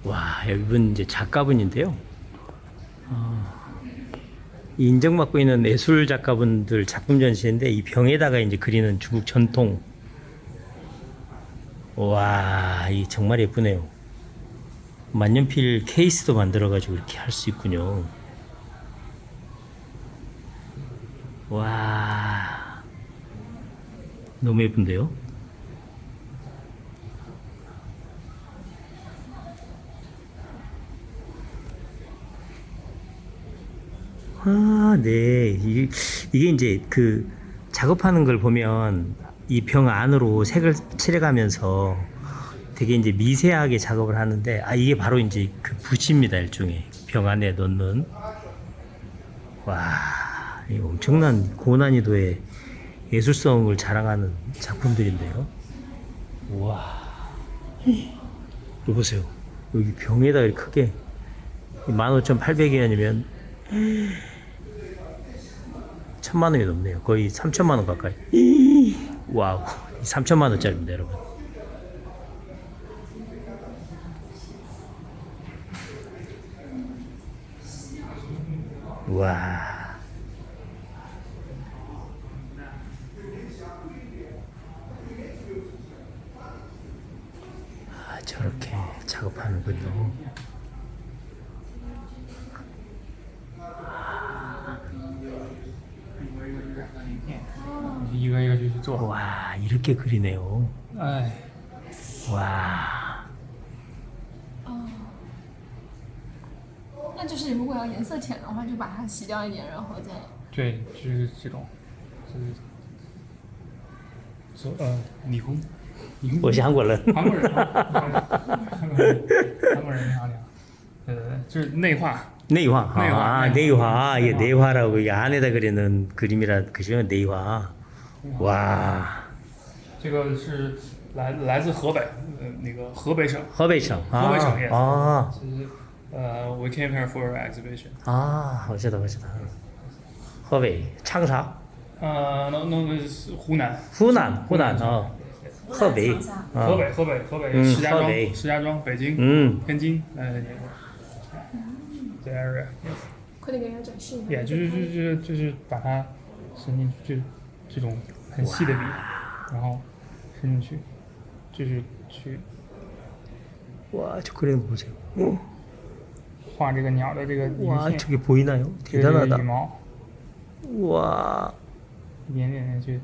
와, 이분 이제 작가분인데요. 인정받고 있는 예술 작가분들 작품 전시인데 이 병에다가 이제 그리는 중국 전통. 와, 이 정말 예쁘네요. 만년필 케이스도 만들어가지고 이렇게 할 수 있군요. 와, 너무 예쁜데요? 아, 네. 이게 이제 그 작업하는 걸 보면 이 병 안으로 색을 칠해가면서 되게 이제 미세하게 작업을 하는데, 아, 이게 바로 이제 그 붓입니다, 일종의. 병 안에 넣는. 와, 이 엄청난 고난이도의 예술성을 자랑하는 작품들인데요. 와, 이거 보세요. 여기 병에다 이렇게 크게 15,800원이면 1,000만 원이 넘네요. 거의 3,000만 원 가까이. 와우, 3,000만 원짜리입니다, 여러분. 와. 아, 저렇게 작업하는군요. 一个一个就去做。 와, 이렇게 그리네요. 哎， 와. 那就是如果要颜色浅的话，就把它洗掉一点，然后再。对，就是这种，就是说霓虹，霓虹。我是韩国人。韩国人，韩国人你好你好，就是内画。 내화. 내화. 아, 내화. 예, 내화라고 이 안에다 그리는 그림이라 그죠? 내화. 와. 这个是来自河北，那个河北省。 河北省. 河北省 yes. 아. 就是we came here for exhibition. 아, 멋지다, 멋지다. 河北, 창사. no是湖南。 후난. 어. 河北. 河北石家庄河北北京天津这 area。 快点给人家展示一下。也就是把它伸进去，这种很细的笔，然后伸进去，就是去 와, 저 그리는 거 보세요. 画这个鸟的这个银 와, 线， 저게 보이나요? 这个羽 대단하다. 毛， 와. 一点点的去，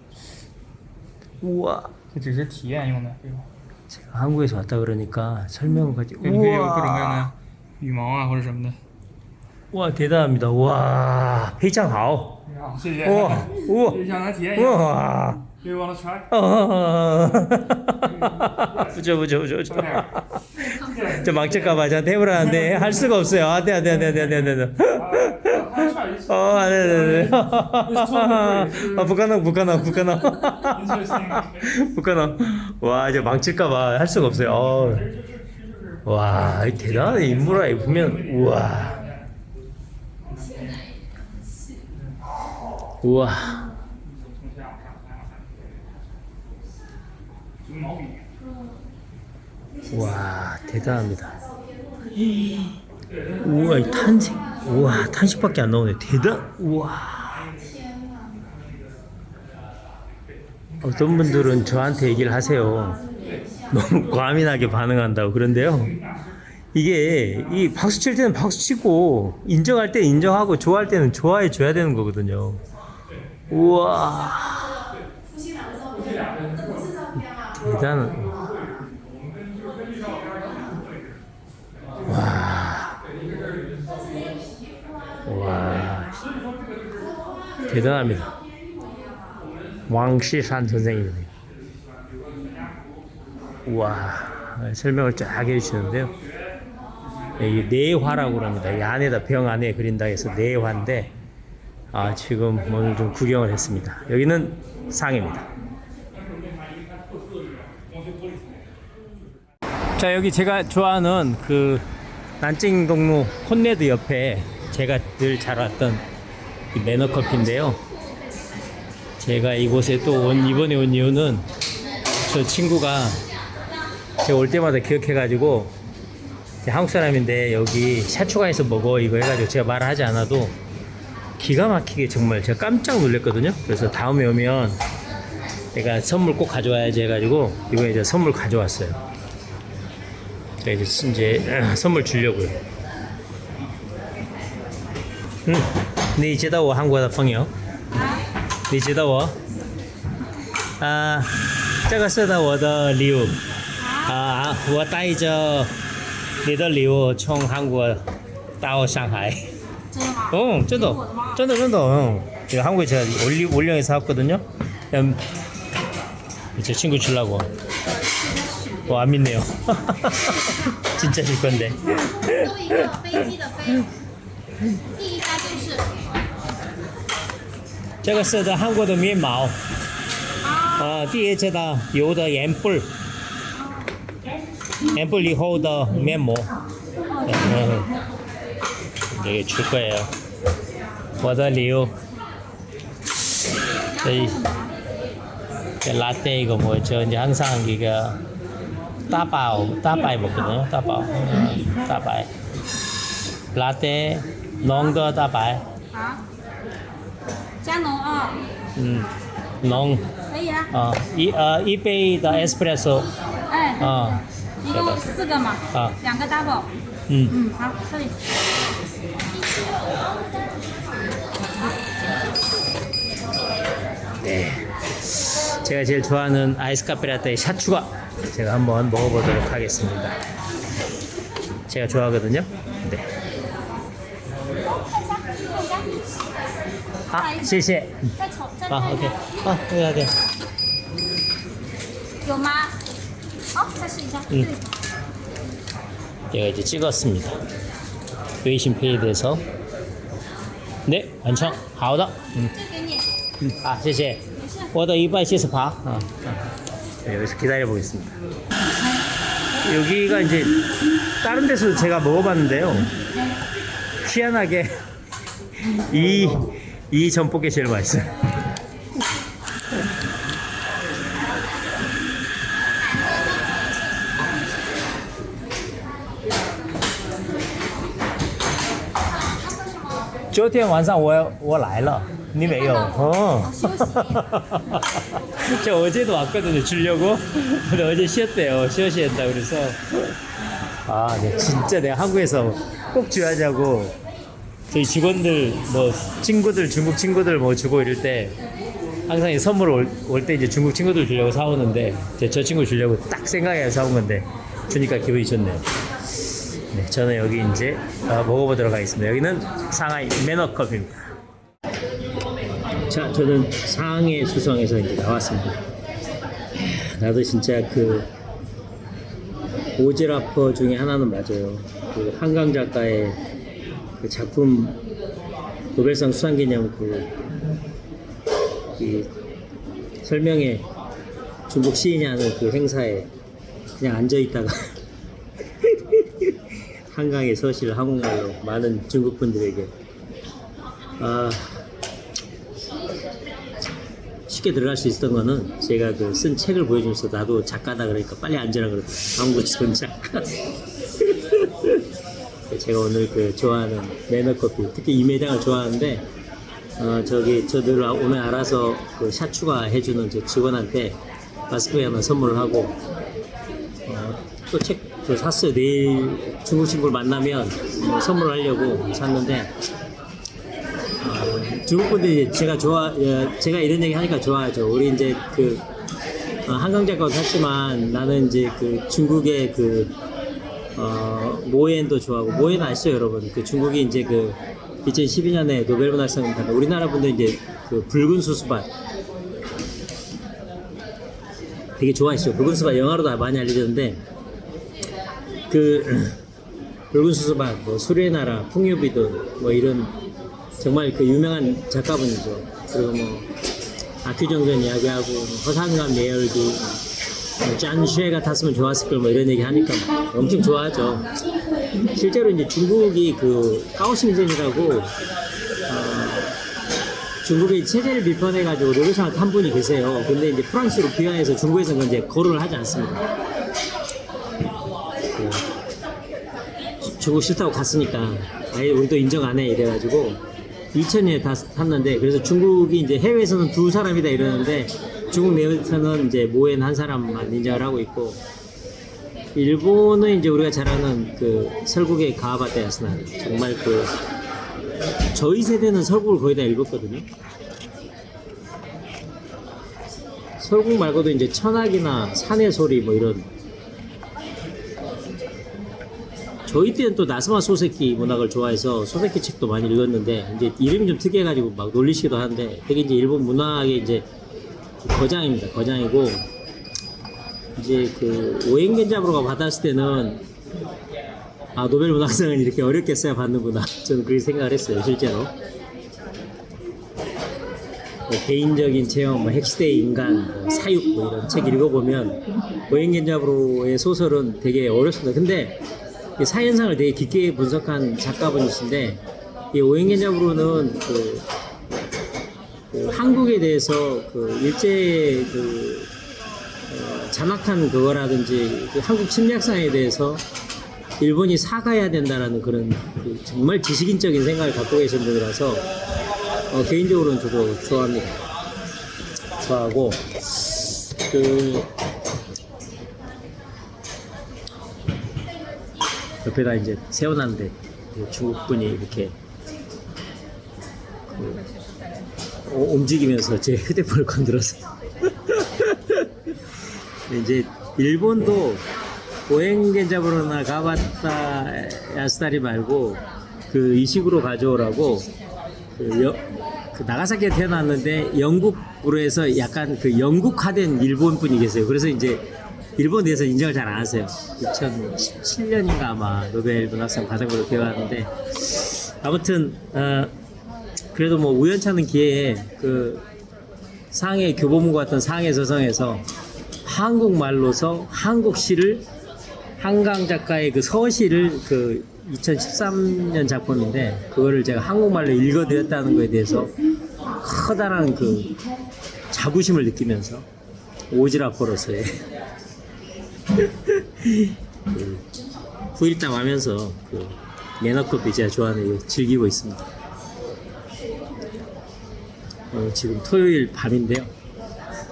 우와. 这只是体验用的这种。 제가 한국에서 왔다 그러니까 설명을 가지고 你可以有各种各样的羽毛啊或者什么的。 와, 대단합니다. 와, 회장 好. 你好，谢谢。 우와, 우와, 想来体验一下 우와. Do you want to try？ 부죠. 저 망칠까봐 저 테이블하는데 할 수가 없어요. 안 돼. 네. 북한어. 와, 이제 망칠까봐 할 수가 없어요. 와, 대단한 인물아, 보면, 우와. 우와. 와, 대단합니다. 우와, 이 탄색. 우와, 탄식밖에 안 나오네. 우와. 어떤 분들은 저한테 얘기를 하세요. 너무 과민하게 반응한다고. 그런데요, 이게 이 박수 칠 때는 박수 치고 인정할 때는 인정하고 좋아할 때는 좋아해 줘야 되는 거거든요. 우와, 대단한. 와, 대단합니다. 왕시산 선생님이네요. 우와, 설명을 쫙 해주시는데요. 이 내화라고 합니다. 이 안에다 병 안에 그린다 해서 내화인데, 아, 지금 오늘 좀 구경을 했습니다. 여기는 상해입니다. 자, 여기 제가 좋아하는 그 난징동로 콘레드 옆에 제가 늘 잘 왔던 이 매너커피인데요. 제가 이곳에 또 이번에 온 이유는 저 친구가 제가 올 때마다 기억해가지고 한국 사람인데 여기 샤추가에서 먹어 이거 해가지고 제가 말을 하지 않아도 기가 막히게 정말 제가 깜짝 놀랐거든요. 그래서 다음에 오면 내가 선물 꼭 가져와야지 해가지고 이번에 이제 선물 가져왔어요. 제가 이제 선물 주려고요. 你知道我韩国的朋友？你知道我？这个是我的礼物。我带着你的礼物从韩国到上海。 真的吗？ 응, 真的. 我的吗？ 真的. 응. 이거 한국에 제가 올영에서 사왔거든요. 제 친구 주려고. 안 믿네요. 진짜 줄 건데. 做一个飞机的飞，第一家就是这个是韩国的面毛。第一次的有的盐布以后的面膜。이게 줄 거예요. 我的礼物. 라떼 이거 뭐죠? 이제 항상 이거 따바이 먹거든요. 따바이. 라떼 농더 따바이. 好，加浓啊， 농. 可以啊。一杯的 espresso. 哎，一共4个嘛，啊2个 double。 好，这里。 네. 제가 제일 좋아하는 아이스 카페 라떼 샤추가 제가 한번 먹어보도록 하겠습니다. 제가 좋아하거든요. 네. 谢谢. 再瞅，再 OK. 네. 有吗？好，再试一下。对。 제가 이제 찍었습니다. 웨이신페이에 대해서. 네, 완성. 好的. 这给你。 谢谢. 我的278. 네, 여기서 기다려 보겠습니다. 여기가 이제 다른 데서 제가 먹어봤는데요. 희한하게 이 전복이 제일 맛있어요.昨天晚上我来了，你没有？저 어제도 왔거든요. 주려고. 근데 어제 쉬었대요. 쉬었다 그래서 네, 진짜 내가 한국에서 꼭 줘야자고 저희 직원들 뭐 친구들 중국 친구들 뭐 주고 이럴 때 항상 이 선물 올 때 이제 중국 친구들 주려고 사오는데 저 친구 주려고 딱 생각해서 사온 건데 주니까 기분이 좋네요. 네, 저는 여기 이제 먹어보도록 하겠습니다. 여기는 상하이 매너컵입니다. 자, 저는 상해 수성에서 이제 나왔습니다. 나도 진짜 그 오지라퍼 중에 하나는 맞아요. 그 한강 작가의 그 작품 노벨상 수상기념 이 설명회 중국 시인이 하는 그 행사에 그냥 앉아 있다가 한강에 서실 한국말로 많은 중국 분들에게 쉽게 들어갈 수 있었던 거는 제가 그 쓴 책을 보여주면서 나도 작가다 그러니까 빨리 앉으라 그러더라고요. 한국 전 작가. 제가 오늘 그 좋아하는 매너커피, 특히 이 매장을 좋아하는데 저들 오늘 알아서 그 샷추가 해주는 저 직원한테 마스크에 하나 선물을 하고 또 책 저 샀어요. 내일 중국 친구를 만나면 선물을 하려고 샀는데 중국 분들이 제가 이런 얘기 하니까 좋아하죠. 우리 이제 그 한강 작가도 샀지만 나는 이제 그 중국의 그 모엔도 좋아하고 모엔 아시죠 여러분? 그 중국이 이제 그 2012년에 노벨문학상 받은 우리나라 분들 이제 그 붉은 수수밭 되게 좋아하시죠. 붉은 수수밭 영화로도 많이 알려졌는데 그 붉은 수수밭 뭐 수리의 나라 풍요비돈 뭐 이런 정말 그 유명한 작가분이죠. 그리고 뭐 아큐정전 이야기하고 허상감 내열기 짠쉐가 탔으면 좋았을 걸 뭐 이런 얘기 하니까 엄청 좋아하죠. 실제로 이제 중국이 그 까오싱젠이라고 중국의 체제를 비판해가지고 노벨상을 탄 분이 계세요. 근데 이제 프랑스로 귀환해서 중국에서는 이제 거론을 하지 않습니다. 중국 싫다고 갔으니까 아예 우리도 인정 안 해 이래가지고 2000년에 다 탔는데 그래서 중국이 이제 해외에서는 두 사람이다 이러는데 중국 내에서는 이제 모엔 한 사람만 인정을 하고 있고 일본은 이제 우리가 잘 아는 그 설국의 가와바타 야스나리 정말 그 저희 세대는 설국을 거의 다 읽었거든요. 설국 말고도 이제 천학이나 산의 소리 뭐 이런 저희 때는 또 나스마 소세키 문학을 좋아해서 소세키 책도 많이 읽었는데 이제 이름이 좀 특이해가지고 막 놀리시기도 하는데 되게 이제 일본 문학의 이제 거장입니다. 거장이고 이제 그 오행겐자부로가 받았을 때는 아 노벨 문학상을 이렇게 어렵게 써야 받는구나 저는 그렇게 생각을 했어요 실제로. 뭐 개인적인 체험, 뭐 핵시대의 인간, 뭐 사육 뭐 이런 책 읽어보면 오행겐자부로의 소설은 되게 어렵습니다. 근데 이 사현상을 되게 깊게 분석한 작가분이신데 이 오행겐자부로는 그 한국에 대해서 그 일제 그 잔악한 그거라든지 그 한국 침략상에 대해서 일본이 사과해야 된다라는 그런 그 정말 지식인적인 생각을 갖고 계신 분이라서 개인적으로는 저도 좋아합니다. 좋아하고 그 옆에다 이제 세워놨는데 중국 분이 이렇게 움직이면서 제 휴대폰을 건드려서 이제 일본도 오행겐자부로나 가바타 야스다리 말고 그 이식으로 가져오라고 그 나가사키에 태어났는데 영국으로 해서 약간 그 영국화된 일본 분이 계세요. 그래서 이제 일본에 대해서 인정을 잘 안 하세요. 2017년인가 아마 노벨 문학상 받은 걸로 기억하는데 아무튼 그래도 뭐 우연찮은 기회에 그 상해 교보문고 같은 상해 서성에서 한국말로서 한국시를 한강 작가의 그 서시를 그 2013년 작품인데 그거를 제가 한국말로 읽어드렸다는 거에 대해서 커다란 그 자부심을 느끼면서 오지랖으로서의 그 후일담 하면서 그 매너커피 제가 좋아하는 거 즐기고 있습니다. 지금 토요일 밤인데요.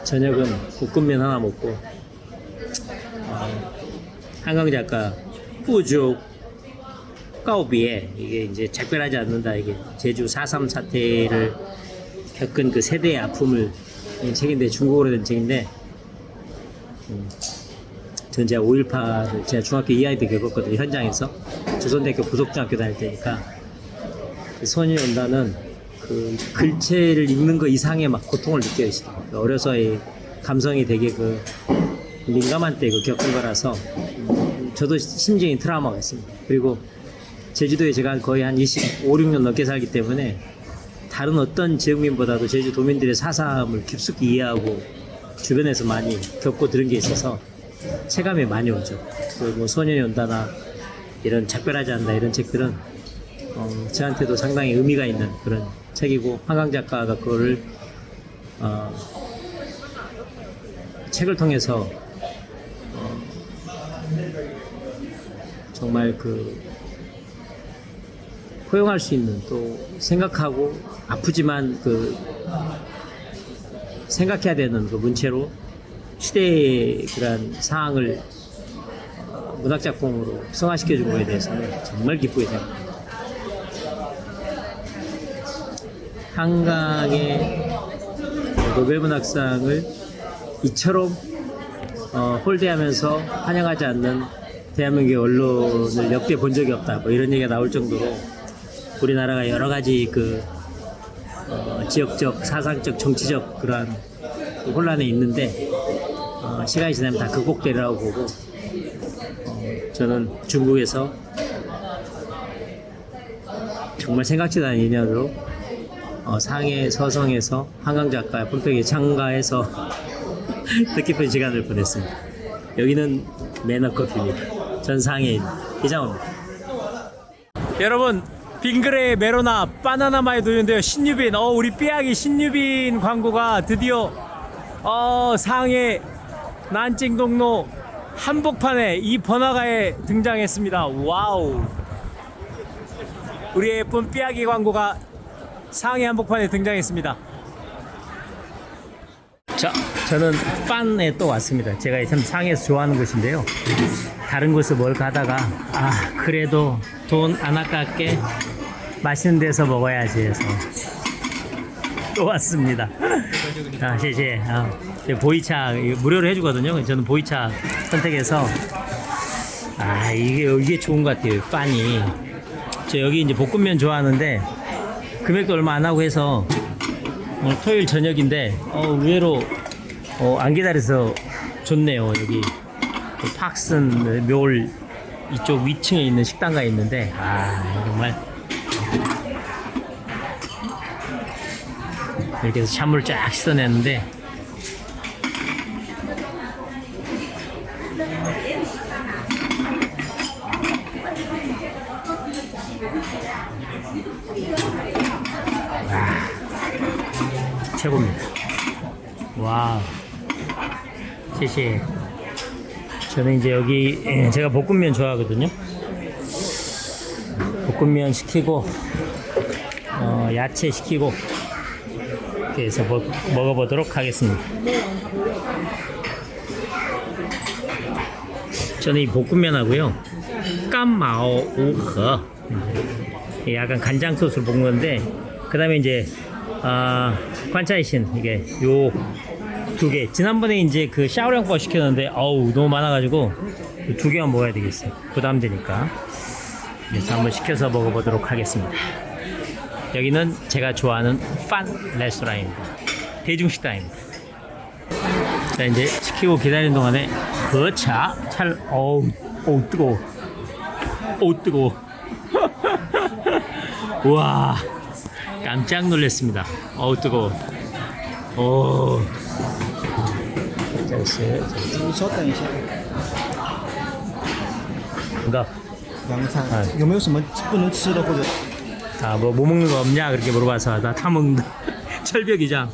저녁은 볶음면 하나 먹고 한강 작가 후죽 까오비에 이게 이제 작별하지 않는다 이게 제주 4.3 사태를 겪은 그 세대의 아픔을 책인데 중국어로 된 책인데 전 제가 5.18을 제가 중학교 2학년 때 겪었거든요. 현장에서 조선대학교 부속중학교 다닐 때니까 그 소년연단은 그 글체를 읽는 거 이상의 막 고통을 느껴요. 어려서의 감성이 되게 그 민감한 때 그 겪은 거라서 저도 심적인 트라우마가 있습니다. 그리고 제주도에 제가 거의 한 25, 6년 넘게 살기 때문에 다른 어떤 지역민보다도 제주도민들의 사삼을 깊숙이 이해하고 주변에서 많이 겪고 들은 게 있어서 체감이 많이 오죠. 그리고 뭐 소년연다나 이런 작별하지 않는다 이런 책들은 저한테도 상당히 의미가 있는 그런 책이고 한강 작가가 그거를 책을 통해서 정말 그 포용할 수 있는 또 생각하고 아프지만 그 생각해야 되는 그 문체로 시대의 그런 상황을 문학작품으로 승화시켜 준 거에 대해서는 정말 기쁘게 생각합니다. 한강의 노벨문학상을 이처럼 홀대하면서 환영하지 않는 대한민국의 언론을 역대 본 적이 없다 뭐 이런 얘기가 나올 정도로 우리나라가 여러 가지 그 지역적, 사상적, 정치적 그러한 그 혼란에 있는데 시간이 지나면 다 극복되리라고 보고 저는 중국에서 정말 생각지도 않은 인연으로 상해 서성에서 한강 작가 폰백에 참가해서 뜻깊은 시간을 보냈습니다. 여기는 매너커피입니다. 전 상해인 이장호입니다. 여러분 빙그레 메로나 바나나 마이 도는데요. 신유빈 우리 삐약이 신유빈 광고가 드디어 상해 난징동로 한복판에 이 번화가에 등장했습니다. 와우 우리의 예쁜 삐약이 광고가 상해 한복판에 등장했습니다. 자, 저는 빤에 또 왔습니다. 제가 참 상해에서 좋아하는 곳인데요. 다른 곳을 뭘 가다가 그래도 돈 안 아깝게 맛있는 데서 먹어야지 해서 또 왔습니다.谢谢. 보이차 무료로 해주거든요. 저는 보이차 선택해서 이게 좋은 것 같아요. 빤이. 저 여기 이제 볶음면 좋아하는데 금액도 얼마 안 하고 해서 오늘 토요일 저녁인데 의외로 안 기다려서 좋네요. 여기 팍슨 묘을 이쪽 위층에 있는 식당가 있는데 정말 이렇게 해서 찬물 쫙 씻어내는데 최고입니다. 와우.谢谢. 저는 이제 여기 제가 볶음면 좋아하거든요. 볶음면 시키고 야채 시키고 이렇게 해서 먹어보도록 하겠습니다. 저는 이 볶음면하고요 깐마오 우허 약간 간장 소스를 볶은 건데 그 다음에 이제 관차이신 이게 요 두 개. 지난번에 이제 그 샤오량과 시켰는데 너무 많아가지고 두 개만 먹어야 되겠어요. 부담되니까. 그래서 한번 시켜서 먹어보도록 하겠습니다. 여기는 제가 좋아하는 판 레스토랑입니다. 대중식당입니다. 자, 이제 시키고 기다리는 동안에 차를 뜨거워. 뜨거워. 우와, 깜짝 놀랐습니다. 뜨거워. 你稍等一下， 이거 洋餐有没有什么不能吃的或者？ 뭐 먹는 거 없냐 그렇게 물어봐서 나 다 먹는다. 철벽이장.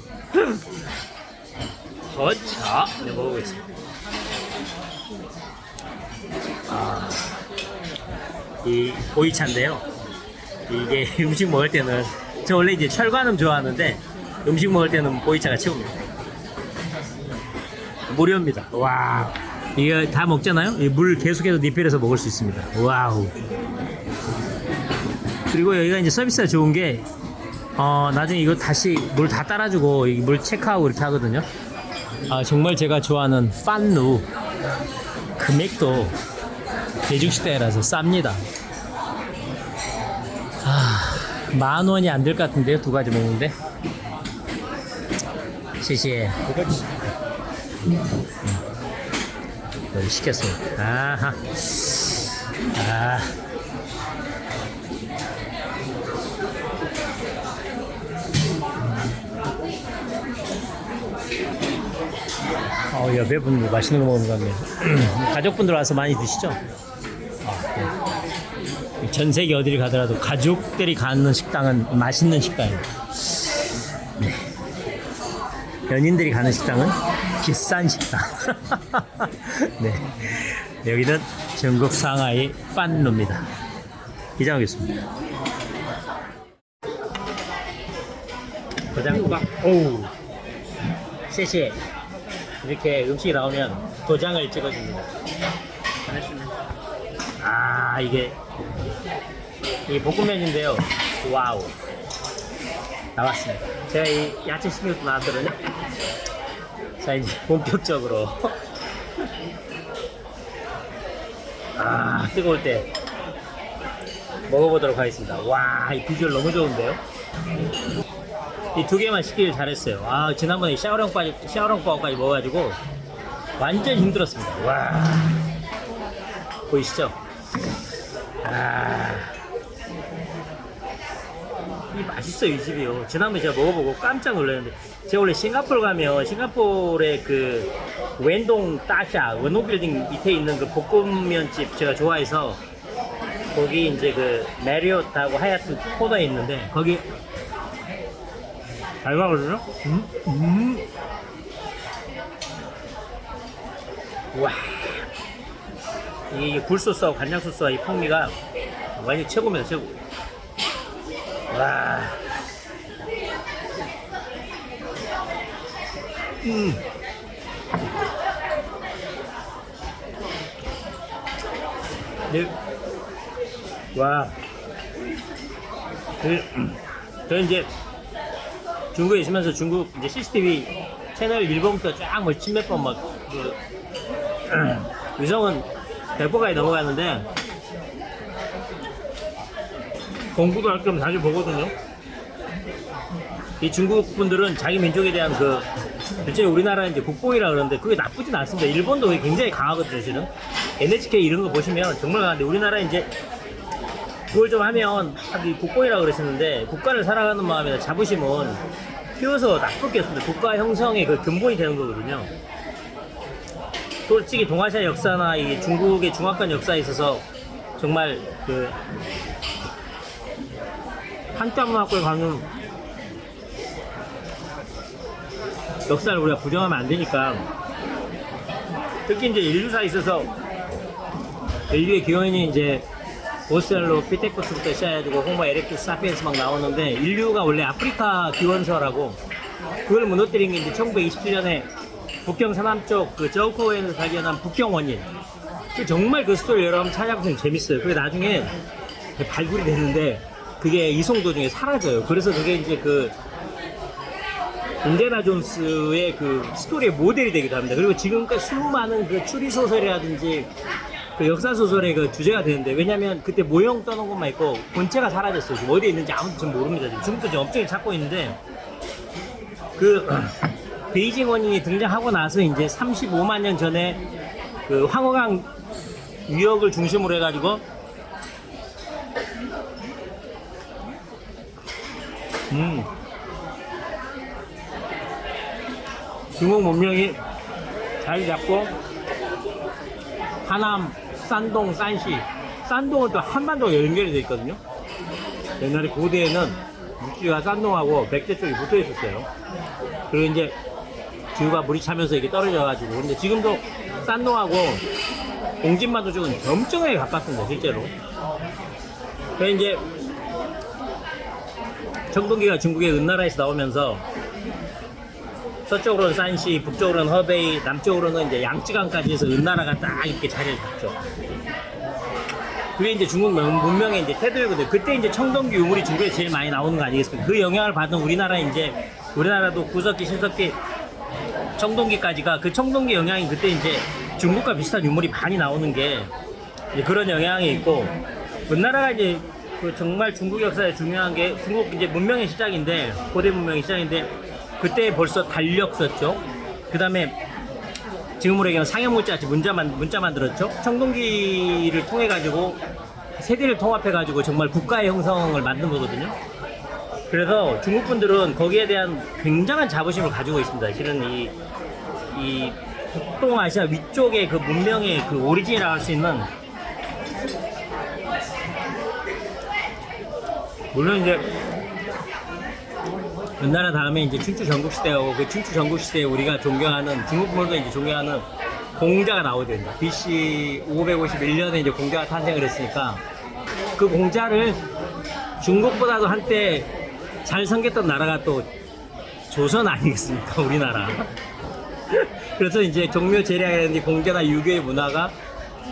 거차 먹어보겠습니다. 이 보이차인데요. 이게 음식 먹을 때는 저 원래 이제 철관음 좋아하는데 음식 먹을 때는 보이차가 최고입니다. 무료입니다. 와, 이거 다 먹잖아요. 이 물 계속해서 리필해서 먹을 수 있습니다. 와우. 그리고 여기가 이제 서비스가 좋은 게 나중에 이거 다시 물 다 따라주고 물 체크하고 이렇게 하거든요. 정말 제가 좋아하는 판루 금액도 대중식당이라서 쌉니다. 10,000원이 안 될 것 같은데요. 두 가지 먹는데. 谢谢. 여기 시켰습니다. 아하. 옆에 분들 맛있는 거 먹는 것 같네요. 가족분들 와서 많이 드시죠? 네. 전 세계 어디를 가더라도 가족들이 가는 식당은 맛있는 식당입니다. 네. 연인들이 가는 식당은 비싼 식당. 네. 여기는 중국 상하이 판루입니다. 이장하겠습니다. 도장, 오우. 谢谢. 이렇게 음식이 나오면 도장을 찍어줍니다. 이게 이 볶음면인데요. 와우. 나왔습니다. 제가 이 야채 시킨 것도 나왔거든요. 자, 이제 본격적으로 뜨거울 때 먹어보도록 하겠습니다. 와, 이 비주얼 너무 좋은데요? 이 두 개만 시키길 잘했어요. 지난번에 샤오롱바오까지 먹어가지고 완전 힘들었습니다. 와, 보이시죠? 이 맛있어요, 이 집이요. 지난번에 제가 먹어보고 깜짝 놀랐는데, 제가 원래 싱가포르 가면 싱가포르의 그 웬동 따샤 원동 빌딩 밑에 있는 그 볶음면집 제가 좋아해서 거기 이제 그 메리엇하고 하얏트 코너에 있는데 거기 잘 가거든요. 와, 이게 굴소스하고 간장 소스와 이 풍미가 완전 최고입니다, 최고. 와. 네. 와. 저는 이제 중국에 있으면서 중국 이제 CCTV 채널 1번부터 쫙 뭐 십몇 번 막 위성은 100번까지 넘어가는데 공부도 할 겸 자주 보거든요. 이 중국 분들은 자기 민족에 대한 그 실제로 우리나라는 이제 국뽕이라 그러는데 그게 나쁘진 않습니다. 일본도 그게 굉장히 강하거든요, 실은. NHK 이런 거 보시면 정말 강한데 우리나라 이제 그걸 좀 하면 막 이 국뽕이라 그러시는데 국가를 사랑하는 마음이나 자부심은 키워서 나쁘게 없습니다. 국가 형성의 그 근본이 되는 거거든요. 솔직히 동아시아 역사나 이 중국의 중화권 역사에 있어서 정말 그 한자문학교에 가는 역사를 우리가 부정하면 안 되니까 특히 이제 인류사에 있어서 인류의 기원이 이제 보스텔로 피테쿠스부터 시작해가지고 호모 에렉투스 사피엔스 막 나오는데 인류가 원래 아프리카 기원서라고 그걸 무너뜨린 게 이제 1927년에 북경 서남쪽 그 저우코에서 발견한 북경 원인 그 정말 그 스토리 여러분 찾아보시면 재밌어요. 그게 나중에 발굴이 됐는데 그게 이송 도중에 사라져요. 그래서 그게 이제 그 인디아나 존스의 그 스토리의 모델이 되기도 합니다. 그리고 지금까지 수많은 그 추리소설이라든지 그 역사소설의 그 주제가 되는데 왜냐면 그때 모형 떠놓은 것만 있고 본체가 사라졌어요. 지금 어디에 있는지 아무도 지금 모릅니다. 지금 중국도 지금 엄청 찾고 있는데 그 베이징 원인이 등장하고 나서 이제 35만 년 전에 그 황허강 유역을 중심으로 해가지고 중국 문명이 자리 잡고 하남, 산동, 산시 산동은 또 한반도가 연결이 되어 있거든요. 옛날에 고대에는 육지가 산동하고 백제 쪽이 붙어 있었어요. 그리고 이제 지구가 물이 차면서 이렇게 떨어져가지고 근데 지금도 산동하고 공진만도 쪽은 엄청나게 가깝습니다, 실제로. 그래서 이제 청동기가 중국의 은나라에서 나오면서 서쪽으로는 산시, 북쪽으로는 허베이, 남쪽으로는 이제 양쯔강까지 해서 은나라가 딱 이렇게 자리를 잡죠. 그게 이제 중국 문명의 이제 태도이거든요. 그때 이제 청동기 유물이 중국에 제일 많이 나오는 거 아니겠습니까? 그 영향을 받은 우리나라도 구석기, 신석기, 청동기까지가 그 청동기 영향이 그때 이제 중국과 비슷한 유물이 많이 나오는 게 이제 그런 영향이 있고 은나라가 이제 그 정말 중국 역사에 중요한 게 중국 이제 문명의 시작인데 고대 문명의 시작인데 그때 벌써 달력 썼죠. 그 다음에 지금으로 얘기하면 상형물자같이 문자 만들었죠. 청동기를 통해 가지고 세대를 통합해 가지고 정말 국가의 형성을 만든 거거든요. 그래서 중국 분들은 거기에 대한 굉장한 자부심을 가지고 있습니다. 실은 이 북동아시아 위쪽의 그 문명의 그 오리진이라고 할 수 있는 물론 이제 은나라 다음에 이제 춘추 전국시대하고 그 춘추 전국시대에 우리가 존경하는 중국 분들도 이제 존경하는 공자가 나오게 됩니다. BC 551년에 이제 공자가 탄생을 했으니까 그 공자를 중국보다도 한때 잘 섬겼던 나라가 또 조선 아니겠습니까? 우리나라. 그래서 이제 종묘제략이라든지 공자나 유교의 문화가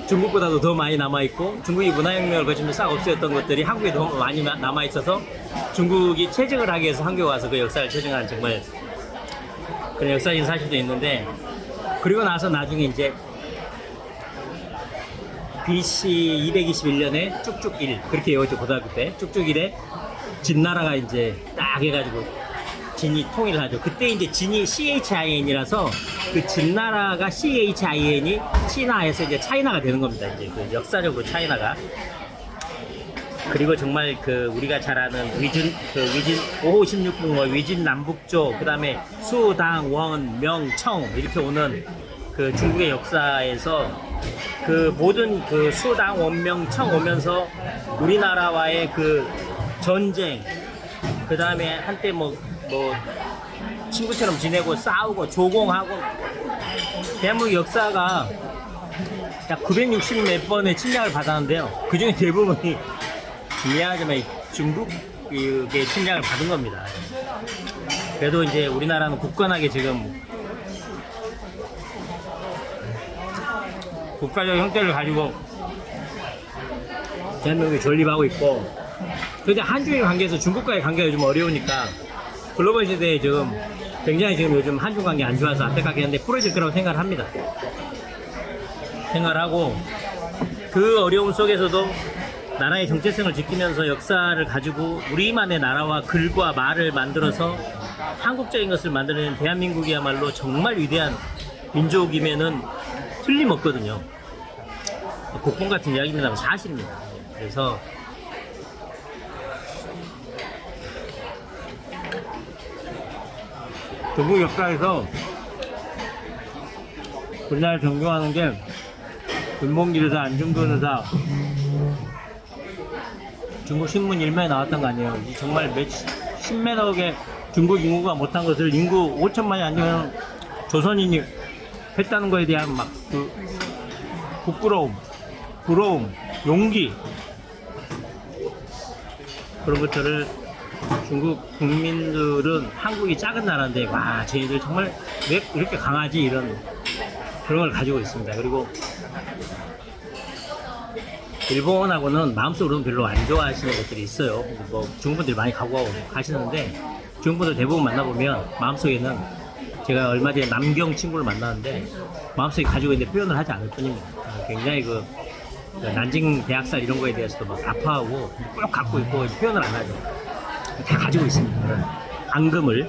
중국보다도 더 많이 남아있고 중국이 문화혁명을 거치면서 싹 없애졌던 것들이 한국에 더 많이 남아있어서 중국이 체증을 하기 위해서 한국에 와서 그 역사를 체증한 정말 그런 역사적인 사실도 있는데 그리고 나서 나중에 이제 BC 221년에 쭉쭉일 그렇게 외웠죠. 고등학교 때 쭉쭉일에 진나라가 이제 딱 해가지고 진이 통일을 하죠. 그때 이제 진이 CHIN이라서 그 진나라가 CHIN이 친화해서 이제 차이나가 되는 겁니다. 이제 그 역사적으로 차이나가. 그리고 정말 그 우리가 잘 아는 위진 5호 16분호 위진 남북조 그다음에 수, 당, 원, 명, 청 이렇게 오는 그 중국의 역사에서 그 모든 그 수, 당, 원, 명, 청 오면서 우리나라와의 그 전쟁 그다음에 한때 뭐 친구처럼 지내고 싸우고 조공하고 대한민국 역사가 약 960 몇 번의 침략을 받았는데요. 그 중에 대부분이 미안하지만 중국의 침략을 받은 겁니다. 그래도 이제 우리나라는 굳건하게 지금 국가적 형태를 가지고 대한민국이 존립하고 있고, 그런데 한중의 관계에서 중국과의 관계가 요즘 어려우니까 글로벌 시대에 지금 굉장히 지금 요즘 한중 관계 안 좋아서 안타깝게 풀어질 거라고 생각을 합니다. 생각을 하고, 그 어려움 속에서도 나라의 정체성을 지키면서 역사를 가지고 우리만의 나라와 글과 말을 만들어서 한국적인 것을 만드는 대한민국이야말로 정말 위대한 민족이면은 틀림없거든요. 국뽕 같은 이야기입니다만 사실입니다. 그래서 중국 역사에서 우리나라를 존경하는 게 윤봉길 의사, 안중근 의사, 중국 신문 일면에 나왔던 거 아니에요. 정말 십몇억의 중국 인구가 못한 것을 인구 5천만이 안 되면 조선인이 했다는 거에 대한 막 그 부끄러움, 부러움, 용기, 그런 것들을 중국 국민들은 한국이 작은 나라인데 와 쟤네들 정말 왜 이렇게 강하지, 이런 그런 걸 가지고 있습니다. 그리고 일본하고는 마음속으로는 별로 안 좋아하시는 것들이 있어요. 뭐 중국분들이 많이 가고 가시는데 중국분들 대부분 만나보면 마음속에는, 제가 얼마 전에 남경 친구를 만났는데 마음속에 가지고 있는데 표현을 하지 않을 뿐입니다. 굉장히 그 난징 대학살 이런 거에 대해서도 막 아파하고 꼭 갖고 있고 표현을 안 하죠. 다 가지고 있습니다. 그런 앙금을.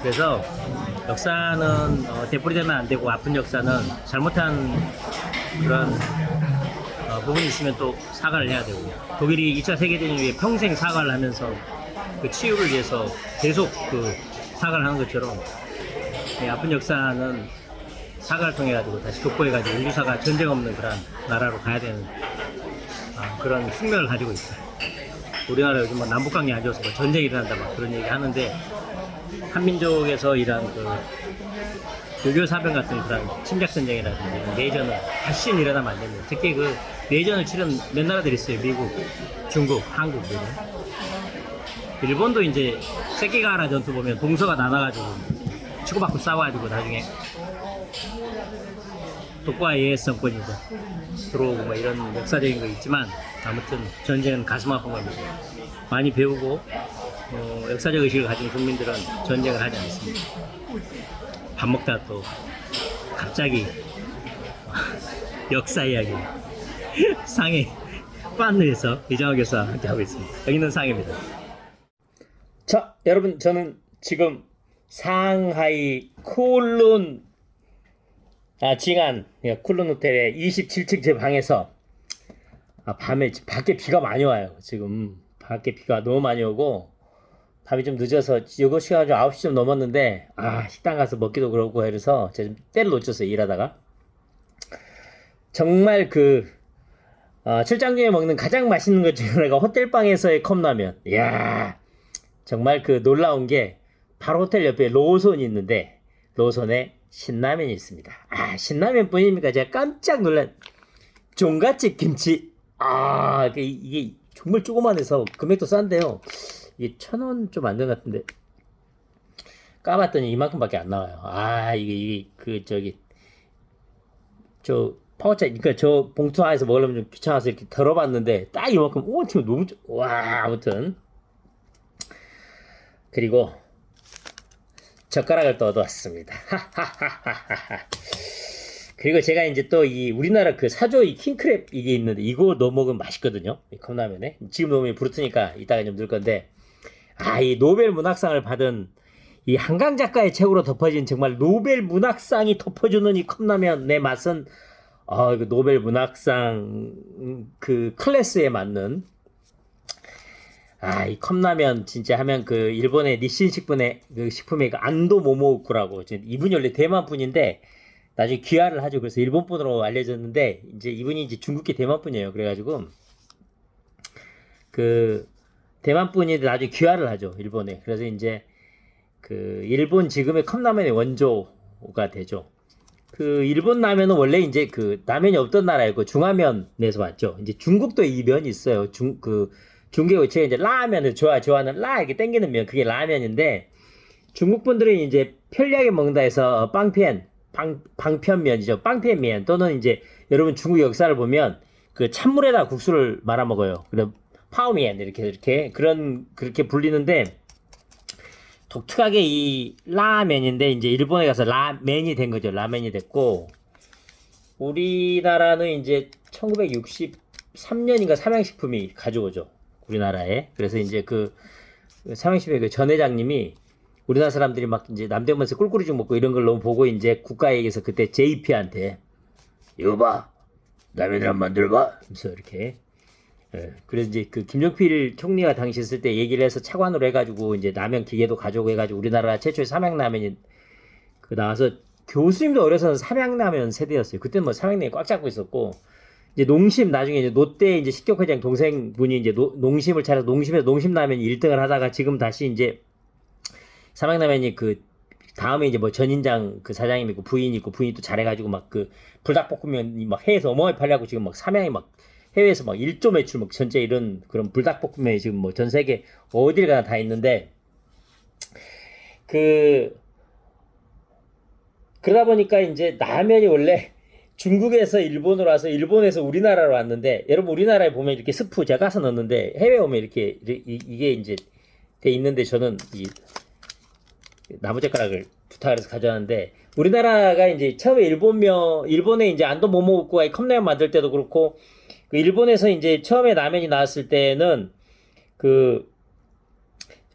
그래서 역사는 되풀이되면 안 되고, 아픈 역사는 잘못한 그런 부분이 있으면 또 사과를 해야 되고, 독일이 2차 세계대전 이후에 평생 사과를 하면서 그 치유를 위해서 계속 그 사과를 하는 것처럼, 아픈 역사는 사과를 통해 가지고 다시 극복해가지고 인류사가 전쟁 없는 그런 나라로 가야 되는 그런 숙명을 가지고 있어요. 우리나라 요즘 뭐 남북관계 안 좋아서 뭐 전쟁이 일어난다 막 그런 얘기 하는데, 한민족에서 일한 그 유교 사변 같은 그런 침략 전쟁이라든지 내전은 다시는 일어나면 안 됩니다. 특히 그 내전을 치른 몇 나라들이 있어요. 미국, 중국, 한국, 일본. 일본도 이제 세키가하라 전투 보면 동서가 나눠가지고 치고받고 싸워가지고 나중에 독과 예해성권이 들어오고 뭐 이런 역사적인 거 있지만, 아무튼 전쟁은 가슴 아픈 겁니다. 많이 배우고 역사적 의식을 가진 국민들은 전쟁을 하지 않습니다. 밥 먹다 또 갑자기 역사 이야기 상해 빤에서 이정화 교수와 함께 하고 있습니다. 여기는 상해입니다. 자, 여러분, 저는 지금 상하이 쿤룬 징안 쿤룬 호텔의 27층 제 방에서 밤에 밖에 비가 많이 와요. 지금 밖에 비가 너무 많이 오고 밤이 좀 늦어서 요거 시간 좀 9시 좀 넘었는데 식당 가서 먹기도 그러고 해서 제가 좀 때를 놓쳤어요. 일하다가. 정말 그 출장 중에 먹는 가장 맛있는 것 중에 하나가 호텔방에서의 컵라면. 이야, 정말 그 놀라운 게 바로 호텔 옆에 로손이 있는데 로손에 신라면이 있습니다. 신라면 뿐입니까? 제가 깜짝 놀란 종갓집 김치. 이게 정말 조그만해서 금액도 싼데요. 이게 1,000원 좀 안 되는 것 같은데 까봤더니 이만큼밖에 안 나와요. 이게 저 파워차, 그러니까 저 봉투 안에서 먹으려면 좀 귀찮아서 이렇게 덜어봤는데 딱 이만큼. 지금 너무 아무튼 그리고 젓가락을 또 얻어왔습니다. 그리고 제가 이제 또 이 우리나라 그 사조 이 킹크랩 이게 있는데 이거 넣어 먹으면 맛있거든요. 이 컵라면에. 지금 넣으면 부르트니까 이따가 좀 넣을 건데, 이 노벨 문학상을 받은 이 한강 작가의 책으로 덮어진 정말 노벨 문학상이 덮어주는 이 컵라면의 맛은 이거 노벨 문학상 그 클래스에 맞는 이 컵라면 진짜 하면 그 일본의 니신 식품의 그 식품의 그 안도 모모우쿠라고, 이분이 원래 대만 분인데 나중에 귀화를 하죠. 그래서 일본 분으로 알려졌는데 이제 이분이 이제 중국계 대만 분이에요. 그래가지고 그 대만 분이 나중에 귀화를 하죠. 일본에. 그래서 이제 그 일본 지금의 컵라면의 원조가 되죠. 그 일본 라면은 원래 이제 그 라면이 없던 나라였고 중화면에서 왔죠. 이제 중국도 이 면이 있어요. 중국의 제가 이제 라면을 좋아하는 라 이렇게 땡기는 면 그게 라면인데 중국 분들은 이제 편리하게 먹는다 해서 방편면이죠. 빵편면 또는 이제 여러분 중국 역사를 보면 그 찬물에다 국수를 말아 먹어요. 그래 파오미엔 이렇게 그렇게 불리는데 독특하게 이 라면인데 이제 일본에 가서 라멘이 된 거죠. 라멘이 됐고 우리나라는 이제 1963년인가 삼양식품이 가져오죠. 우리나라에. 그래서 이제 그 삼양식품의 그 전 회장님이 우리나라 사람들이 막 이제 남대문에서 꿀꿀이죽 먹고 이런 걸 너무 보고 이제 국가에게서 그때 JP한테 이거 봐 라면을 한번 만들어봐 하면서 이렇게 그래서 이제 그 김종필 총리가 당시 있을 때 얘기를 해서 차관으로 해가지고 이제 라면 기계도 가져오고 해가지고 우리나라 최초의 삼양라면이 그 나와서 교수님도 어려서는 삼양라면 세대였어요. 그때는 뭐 삼양라면이 꽉 잡고 있었고 이제 농심 나중에 이제 노때 이제 식격회장 동생분이 이제 농심을 차려서 농심에서 농심라면이 1등을 하다가 지금 다시 이제 삼양라면이 그 다음에 이제 뭐 전인장 그 사장님 있고 부인이 있고 부인이 또 잘해가지고 막 그 불닭볶음면이 막 해외에서 어마어마하게 팔려고 지금 막 삼양이 막 해외에서 막 1조 매출 막 전체 이런 그런 불닭볶음면이 지금 뭐 전 세계 어딜 가나 다 있는데 그러다 보니까 이제 라면이 원래 중국에서 일본으로 와서 일본에서 우리나라로 왔는데 여러분 우리나라에 보면 이렇게 스프 제가 가서 넣었는데 해외 오면 이렇게 이게 이제 돼 있는데 저는 이 나무젓가락을 부탁해서 가져왔는데 우리나라가 이제 처음에 일본에 이제 안도 모모국구가 컵라면 만들 때도 그렇고 그 일본에서 이제 처음에 라면이 나왔을 때는 그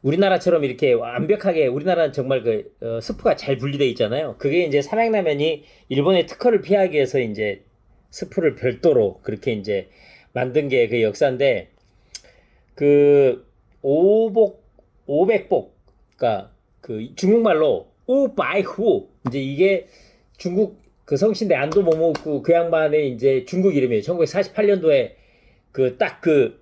우리나라처럼 이렇게 완벽하게 우리나라는 정말 그 스프가 잘 분리돼 있잖아요. 그게 이제 삼양라면이 일본의 특허를 피하기 위해서 이제 스프를 별도로 그렇게 이제 만든 게 그 역사인데 그 오백복 그러니까 그 중국말로 오바이후 이제 이게 중국 그 성신대 안도 모모국구 그 양반의 이제 중국 이름이에요. 1948년도에 그 딱 그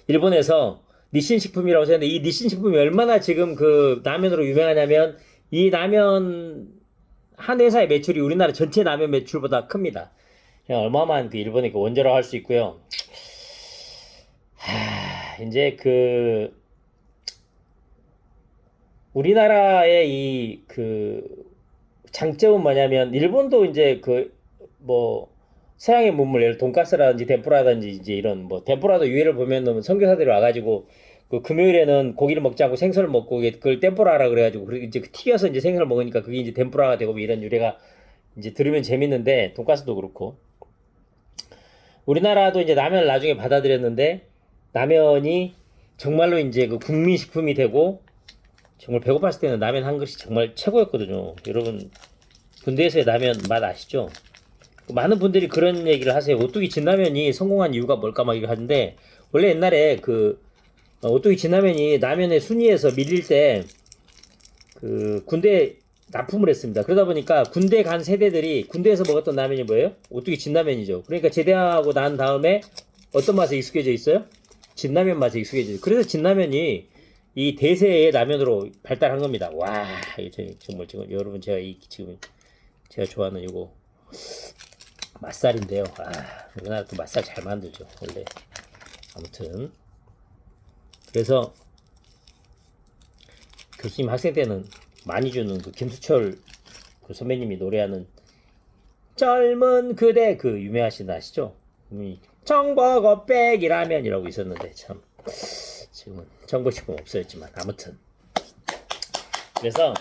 일본에서 니신 식품이라고 했는데 이 니신 식품이 얼마나 지금 그 라면으로 유명하냐면 이 라면 한 회사의 매출이 우리나라 전체 라면 매출보다 큽니다. 그냥 어마어마한 그 일본의 그 원조라고 할 수 있고요. 이제 그 우리나라의 이 그 장점은 뭐냐면 일본도 이제 그 뭐 서양의 문물 예를 돈가스라든지 덴푸라든지 이제 이런 뭐 덴푸라도 유해를 보면은 선교사들이 와가지고 그 금요일에는 고기를 먹지 않고 생선을 먹고 그걸 덴푸라라 그래가지고 그리고 이제 튀겨서 이제 생선을 먹으니까 그게 이제 덴푸라가 되고 뭐 이런 유래가 이제 들으면 재밌는데 돈가스도 그렇고 우리나라도 이제 라면을 나중에 받아들였는데 라면이 정말로 이제 그 국민식품이 되고 정말 배고팠을 때는 라면 한 그릇이 정말 최고였거든요. 여러분 군대에서의 라면 맛 아시죠? 많은 분들이 그런 얘기를 하세요. 오뚜기 진라면이 성공한 이유가 뭘까 막 이렇게 하는데 원래 옛날에 그 오뚜기 진라면이 라면의 순위에서 밀릴 때 그 군대 납품을 했습니다. 그러다 보니까 군대 간 세대들이 군대에서 먹었던 라면이 뭐예요? 오뚜기 진라면이죠. 그러니까 제대하고 난 다음에 어떤 맛에 익숙해져 있어요? 진라면 맛에 익숙해져 있어요. 그래서 진라면이 이 대세의 라면으로 발달한 겁니다. 와, 정말 지금 여러분 제가 지금 제가 좋아하는 이거 맛살인데요. 우리나라 또 맛살 잘 만들죠, 원래. 아무튼 그래서 교수님 학생 때는 많이 주는 그 김수철 그 선배님이 노래하는 젊은 그대 그 유명하신 거 아시죠? 정버거 백이라면이라고 있었는데 참 지금은 정보식품 없어졌지만 아무튼 그래서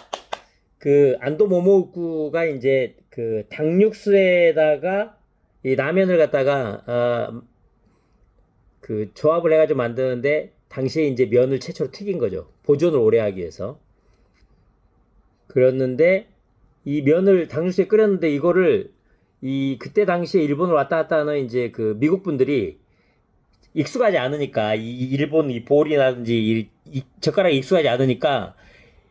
그 안도 모모국구가 이제 그 닭육수에다가 이 라면을 갖다가 그 조합을 해가지고 만드는데 당시에 이제 면을 최초로 튀긴 거죠. 보존을 오래 하기 위해서. 그랬는데 이 면을 닭육수에 끓였는데 이거를 그때 당시에 일본을 왔다 갔다 하는 이제 그 미국 분들이 익숙하지 않으니까 이 일본 이 볼이라든지 이 젓가락이 익숙하지 않으니까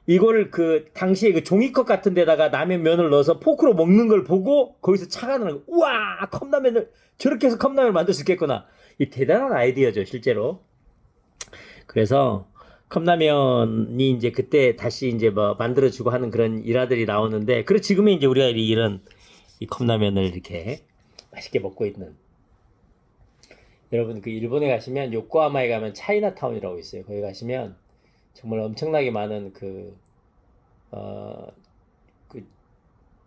이거를 그 당시에 그 종이컵 같은 데다가 라면 면을 넣어서 포크로 먹는 걸 보고 거기서 차가 나는 거. 우와, 컵라면을 저렇게 해서 컵라면을 만들 수 있겠구나. 이 대단한 아이디어죠, 실제로. 그래서 컵라면이 이제 그때 다시 이제 뭐 만들어주고 하는 그런 일화들이 나오는데, 그리고 지금의 이제 우리가 이런 이 컵라면을 이렇게 맛있게 먹고 있는. 여러분 그 일본에 가시면 요코하마에 가면 차이나타운이라고 있어요. 거기 가시면 정말 엄청나게 많은 그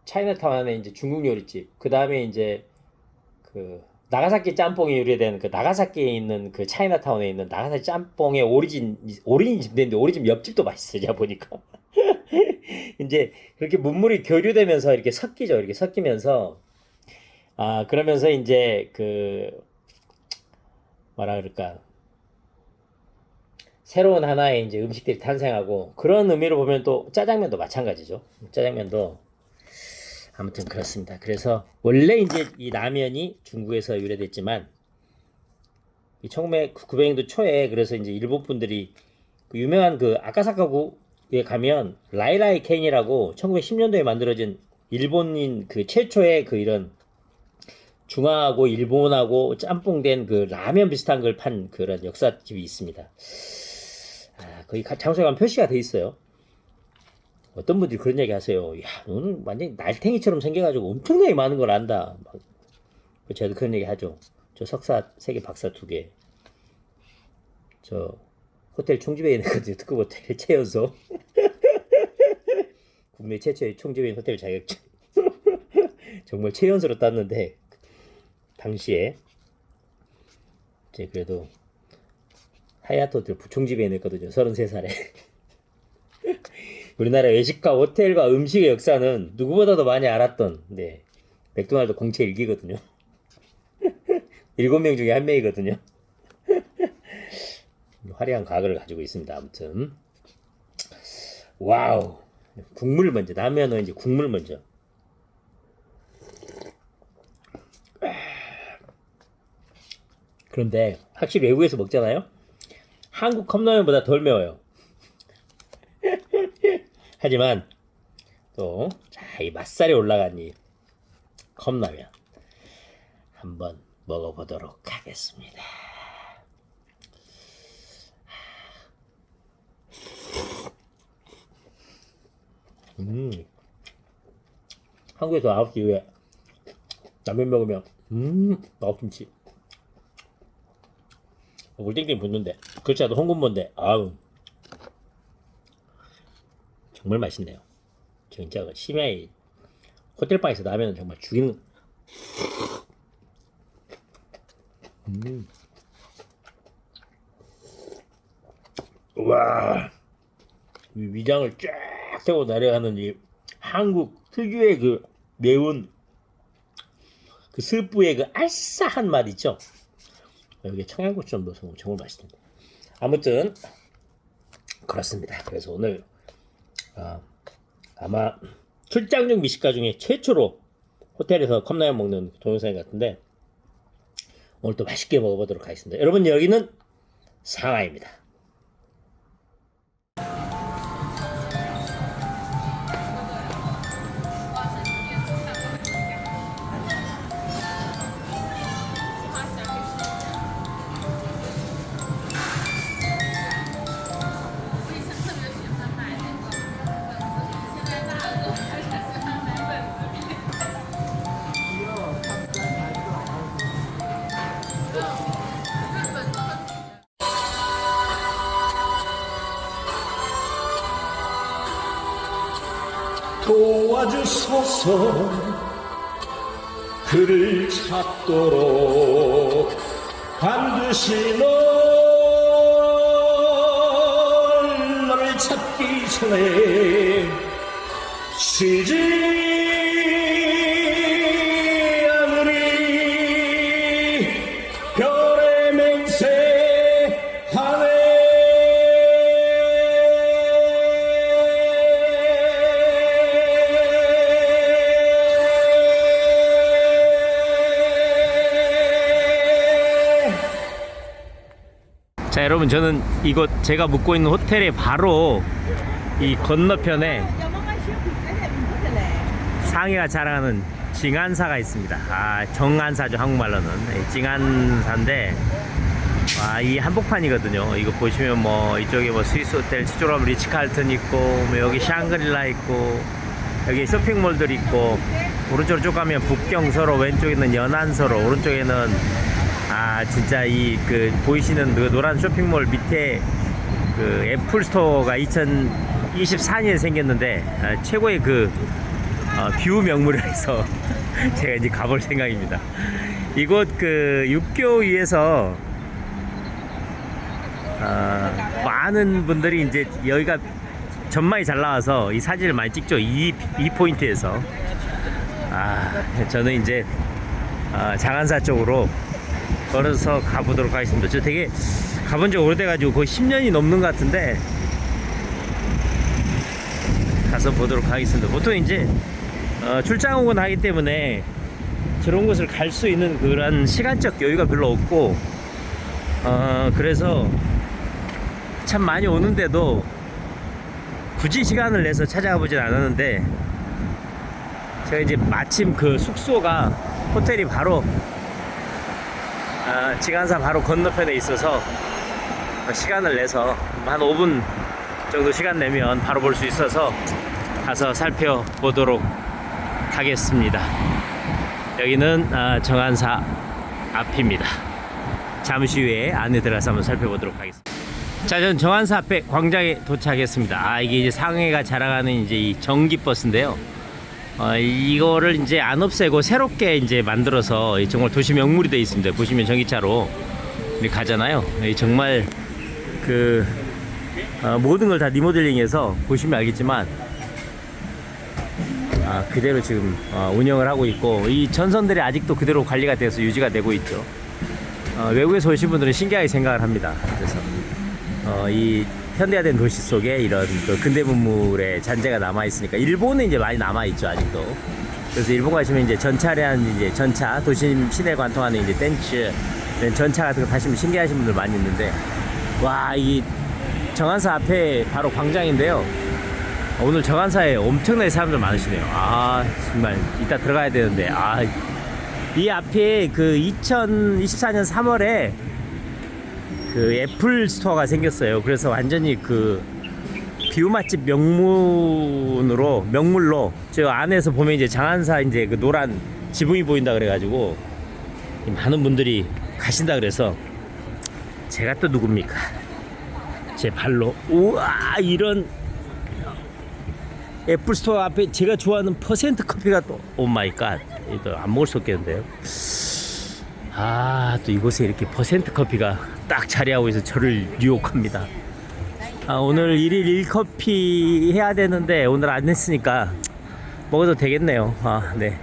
차이나타운 안에 이제 중국 요리집, 그 다음에 이제 그 나가사키 짬뽕이 유래된 그 나가사키에 있는 그 차이나타운에 있는 나가사키 짬뽕의 오리진 집인데 오리진 옆집도 맛있어요. 제가 보니까 이제 그렇게 문물이 교류되면서 이렇게 섞이죠. 이렇게 섞이면서 그러면서 이제 그 뭐라 그럴까, 새로운 하나의 이제 음식들이 탄생하고, 그런 의미로 보면 또 짜장면도 마찬가지죠. 짜장면도 아무튼 그렇습니다. 그래서 원래 이제 이 라면이 중국에서 유래됐지만 이 1900년도 초에 그래서 이제 일본 분들이 그 유명한 그 아카사카구에 가면 라이라이 켄이라고 1910년도에 만들어진 일본인 그 최초의 그 이런 중화하고 일본하고 짬뽕된 그 라면 비슷한 걸 판 그런 역사집이 있습니다. 거기 장소에 가면 표시가 돼 있어요. 어떤 분들이 그런 얘기 하세요. 야, 너는 완전히 날탱이처럼 생겨가지고 엄청나게 많은 걸 안다. 저도 그런 얘기 하죠. 저 석사 3개, 박사 2개. 저 호텔 총지배인 했거든요. 특급 호텔 최연소. 국내 최초의 총지배인 호텔 자격증. 정말 최연소로 땄는데 당시에 이제 그래도 하얏트 호텔 부총지배인 했거든요. 33살에. 우리나라 외식과 호텔과 음식의 역사는 누구보다도 많이 알았던, 네, 맥도날드 공채 일기거든요. 7명 중에 1명이거든요. 화려한 과거를 가지고 있습니다. 아무튼 와우. 국물 먼저, 라면은 이제 국물 먼저. 그런데 확실히 외국에서 먹잖아요. 한국 컵라면보다 덜 매워요. 하지만 또 이 맛살이 올라간 이 컵라면 한번 먹어보도록 하겠습니다. 한국에서 9시 이후에 라면 먹으면 넣어김치 물땡땡 붙는데, 그렇지 않아도 홍군모인데 아우 정말 맛있네요. 진짜 심야에 호텔방에서 라면은 정말 죽이는. 와, 위장을 쫙 세고 내려가는 이 한국 특유의 그 매운 그 스프의 그 알싸한 맛 있죠. 여기에 청양고추 좀 넣어서 정말 맛있던데. 아무튼 그렇습니다. 그래서 오늘 아마 출장 중 미식가 중에 최초로 호텔에서 컵라면 먹는 동영상 같은데 오늘 또 맛있게 먹어보도록 하겠습니다. 여러분, 여기는 상하이입니다. 도와주소서 그를 찾도록 반드시 너를 찾기 전에 쉬지 않으리. 별의 맹세하네. 자, 여러분, 저는 이곳 제가 묵고 있는 호텔의 바로 이 건너편에 상해가 자랑하는 징안사가 있습니다. 정안사죠, 한국말로는. 징안사인데 이 한복판이거든요. 이거 보시면 뭐 이쪽에 뭐 스위스 호텔, 저쪽으로 가면 리츠칼튼 있고, 뭐 여기 샹그릴라 있고, 여기 쇼핑몰들 있고, 오른쪽으로 쭉 가면 북경서로, 왼쪽에는 연안서로, 오른쪽에는 진짜 이 그 보이시는 그 노란 쇼핑몰 밑에 그 애플 스토어가 2024년에 생겼는데 최고의 그 뷰 명물을 해서 제가 이제 가볼 생각입니다. 이곳 그 육교 위에서 많은 분들이 이제 여기가 전망이 잘 나와서 이 사진을 많이 찍죠. 이 포인트에서. 저는 이제 장안사 쪽으로 걸어서 가보도록 하겠습니다. 저 되게 가본 지 오래돼가지고 거의 10년이 넘는 것 같은데 가서 보도록 하겠습니다. 보통 이제 출장 오거나 하기 때문에 저런 곳을 갈 수 있는 그런 시간적 여유가 별로 없고 그래서 참 많이 오는데도 굳이 시간을 내서 찾아가 보진 않았는데 제가 이제 마침 그 숙소가 호텔이 바로 지간사 바로 건너편에 있어서 시간을 내서 한 5분 정도 시간 내면 바로 볼 수 있어서 가서 살펴보도록 하겠습니다. 여기는 정안사 앞입니다. 잠시 후에 안에 들어가서 한번 살펴보도록 하겠습니다. 자, 저는 정안사 앞에 광장에 도착했습니다. 이게 이제 상해가 자랑하는 이제 이 전기버스인데요. 이거를 이제 안 없애고 새롭게 이제 만들어서 정말 도시 명물이 되어 있습니다. 보시면 전기차로 가잖아요. 정말 그 모든 걸 다 리모델링해서 보시면 알겠지만 그대로 지금 운영을 하고 있고 이 전선들이 아직도 그대로 관리가 돼서 유지가 되고 있죠. 외국에서 오신 분들은 신기하게 생각을 합니다. 그래서 이 현대화된 도시 속에 이런 그 근대 문물의 잔재가 남아 있으니까 일본은 이제 많이 남아 있죠 아직도. 그래서 일본 가시면 이제 전차량 이제 전차 도심 시내 관통하는 이제 댄츠 전차 같은 거 타시면 신기하신 분들 많이 있는데 이 정안사 앞에 바로 광장인데요. 오늘 정안사에 엄청나게 사람들 많으시네요. 정말 이따 들어가야 되는데 이 앞에 그 2024년 3월에 그 애플 스토어가 생겼어요. 그래서 완전히 그 뷰 맛집 명물로 저 안에서 보면 이제 장안사 이제 그 노란 지붕이 보인다 그래가지고 많은 분들이 가신다 그래서 제가 또 누굽니까? 제 발로 이런 애플 스토어 앞에 제가 좋아하는 퍼센트 커피가 또 오 마이 갓 또 안 먹을 수 없겠는데요. 또 이곳에 이렇게 퍼센트 커피가 딱 자리하고 있어서 저를 유혹합니다. 오늘 1일 1커피 해야 되는데 오늘 안 했으니까 먹어도 되겠네요. 네,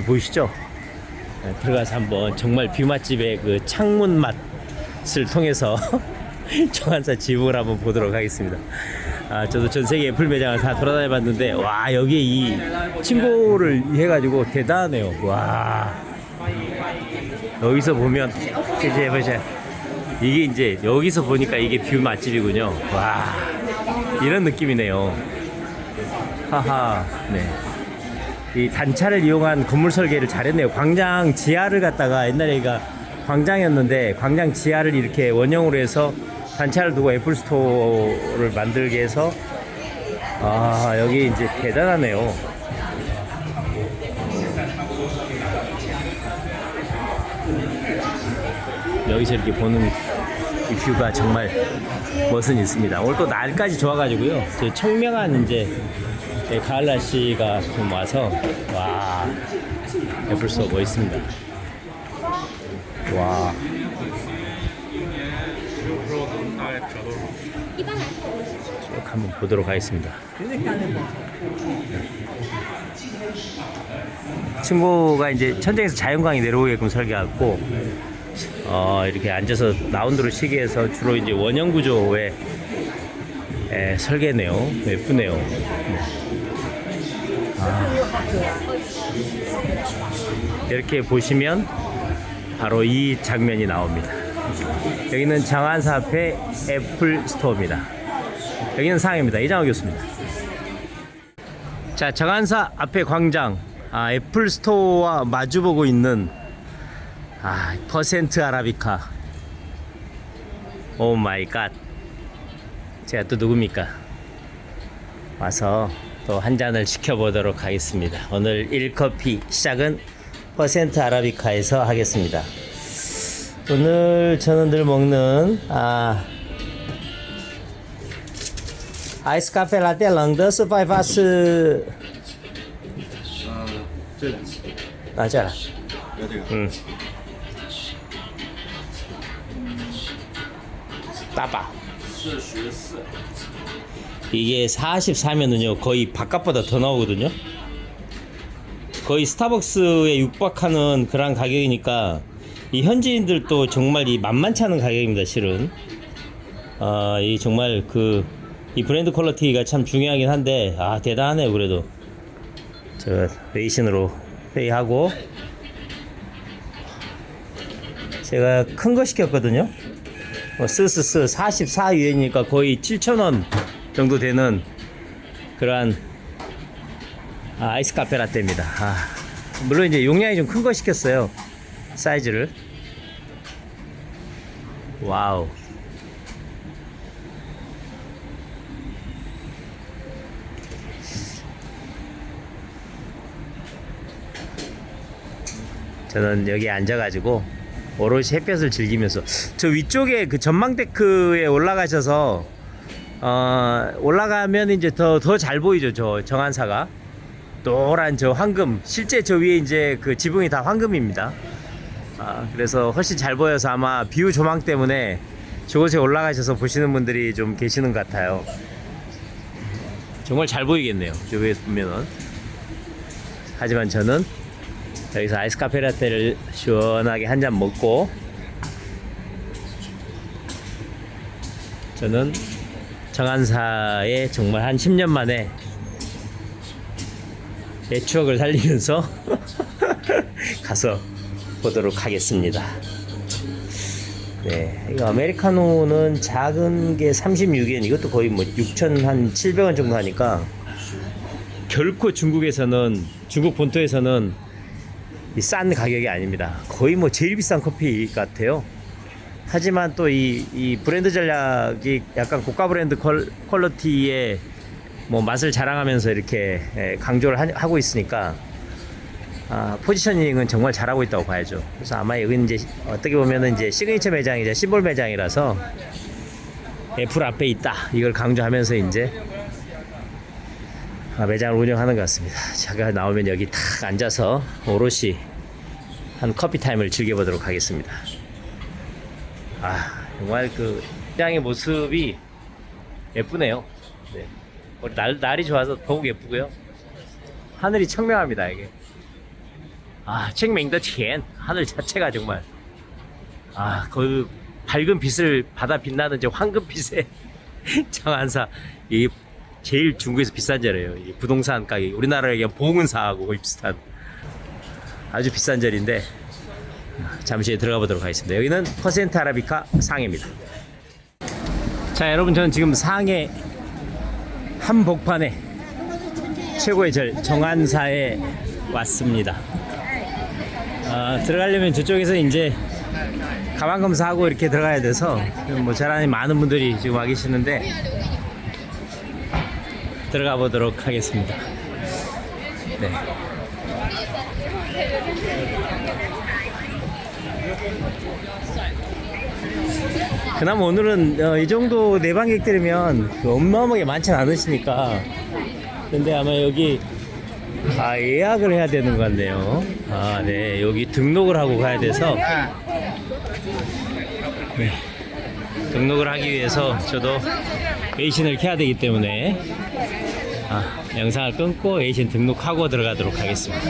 보이시죠? 들어가서 한번 정말 뷰 맛집의 그 창문 맛을 통해서 정안사 지붕을 한번 보도록 하겠습니다. 저도 전 세계 애플 매장을 다 돌아다녀 봤는데 여기에 이 친구를 해가지고 대단하네요. 여기서 보면 이게 이제 여기서 보니까 이게 뷰 맛집이군요. 이런 느낌이네요. 네. 이 단차를 이용한 건물 설계를 잘했네요. 광장 지하를 갖다가 옛날에가 광장이었는데 광장 지하를 이렇게 원형으로 해서 단차를 두고 애플 스토어를 만들게 해서 여기 이제 대단하네요. 여기서 이렇게 보는 이 뷰가 정말 멋은 있습니다. 오늘 또 날까지 좋아가지고요. 저 청명한 이제 가을 날씨가 좀 와서 애플 스토어 멋있습니다. 쭉 한번 보도록 하겠습니다. 친구가 이제 천장에서 자연광이 내려오게끔 설계하고 이렇게 앉아서 라운드로 쉬게 해서 주로 이제 원형 구조의 설계네요. 예쁘네요. 이렇게 보시면 바로 이 장면이 나옵니다. 여기는 장안사 앞에 애플 스토어입니다. 여기는 상해입니다. 이장호 교수입니다. 자, 장안사 앞에 광장 애플 스토어와 마주보고 있는 퍼센트 아라비카. 오 마이 갓. 제가 또 누굽니까? 와서 또 한 잔을 지켜보도록 하겠습니다. 오늘 1커피 시작은 퍼센트 아라비카에서 하겠습니다. 오늘 저는 늘 먹는 아이스 카페 라떼 冷的是5法是这了따바 이게 44면은요 거의 바깥보다 더 나오거든요. 거의 스타벅스에 육박하는 그런 가격이니까 이 현지인들도 정말 이 만만치 않은 가격입니다. 실은 이 정말 이 브랜드 퀄리티가 참 중요하긴 한데 대단하네요. 그래도 저 레이신으로 페이하고 제가 큰 거 시켰거든요. 스스스 44유엔이니까 거의 7,000원 정도 되는 그러한 아이스 카페 라떼입니다. 물론 이제 용량이 좀 큰 거 시켰어요. 사이즈를. 와우. 저는 여기 앉아가지고 오롯이 햇볕을 즐기면서 저 위쪽에 그 전망데크에 올라가셔서 올라가면 이제 더 잘 보이죠. 저 정한사가 노란 저 황금, 실제 저 위에 이제 그 지붕이 다 황금입니다. 그래서 훨씬 잘 보여서 아마 비우 조망 때문에 저곳에 올라가셔서 보시는 분들이 좀 계시는 것 같아요. 정말 잘 보이겠네요. 저 위에서 보면은. 하지만 저는 여기서 아이스 카페 라떼를 시원하게 한 잔 먹고 저는 정한사에 정말 한 10년 만에 내 추억을 살리면서 가서 보도록 하겠습니다. 네, 이거 아메리카노는 작은 게 36엔, 이것도 거의 뭐 6,700원 정도 하니까 결코 중국에서는, 중국 본토에서는 이 싼 가격이 아닙니다. 거의 뭐 제일 비싼 커피 같아요. 하지만 또 이 브랜드 전략이 약간 고가 브랜드 퀄리티의 뭐 맛을 자랑하면서 이렇게 강조를 하고 있으니까 포지셔닝은 정말 잘하고 있다고 봐야죠. 그래서 아마 여기는 이제 어떻게 보면은 이제 시그니처 매장이자 심볼 매장이라서 애플 앞에 있다 이걸 강조하면서 이제 매장을 운영하는 것 같습니다. 제가 나오면 여기 탁 앉아서 오롯이 한 커피 타임을 즐겨보도록 하겠습니다. 정말 그 시장의 모습이 예쁘네요. 네. 날이 좋아서 더욱 예쁘고요. 하늘이 청명합니다. 이게 청명더浅 하늘 자체가 정말 그 밝은 빛을 받아 빛나는 저 황금빛의 정한사, 이 제일 중국에서 비싼 자리예요. 이 부동산 가격 우리나라에 얘기하면 봉은사하고 거의 비슷한 아주 비싼 자리인데 잠시 후에 들어가 보도록 하겠습니다. 여기는 퍼센트 아라비카 상해입니다. 자, 여러분, 저는 지금 상해 한복판에 최고의 절 정한사에 왔습니다. 들어가려면 저쪽에서 이제 가방 검사하고 이렇게 들어가야 돼서 뭐 저랑 많은 분들이 지금 와 계시는데 들어가 보도록 하겠습니다. 네. 그나마 오늘은 이 정도 내방객들이면 어마어마하게 많지는 않으시니까. 근데 아마 여기 예약을 해야 되는 것 같네요. 네, 여기 등록을 하고 가야 돼서 네, 등록을 하기 위해서 저도 에이신을 켜야 되기 때문에 영상을 끊고 에이신 등록하고 들어가도록 하겠습니다.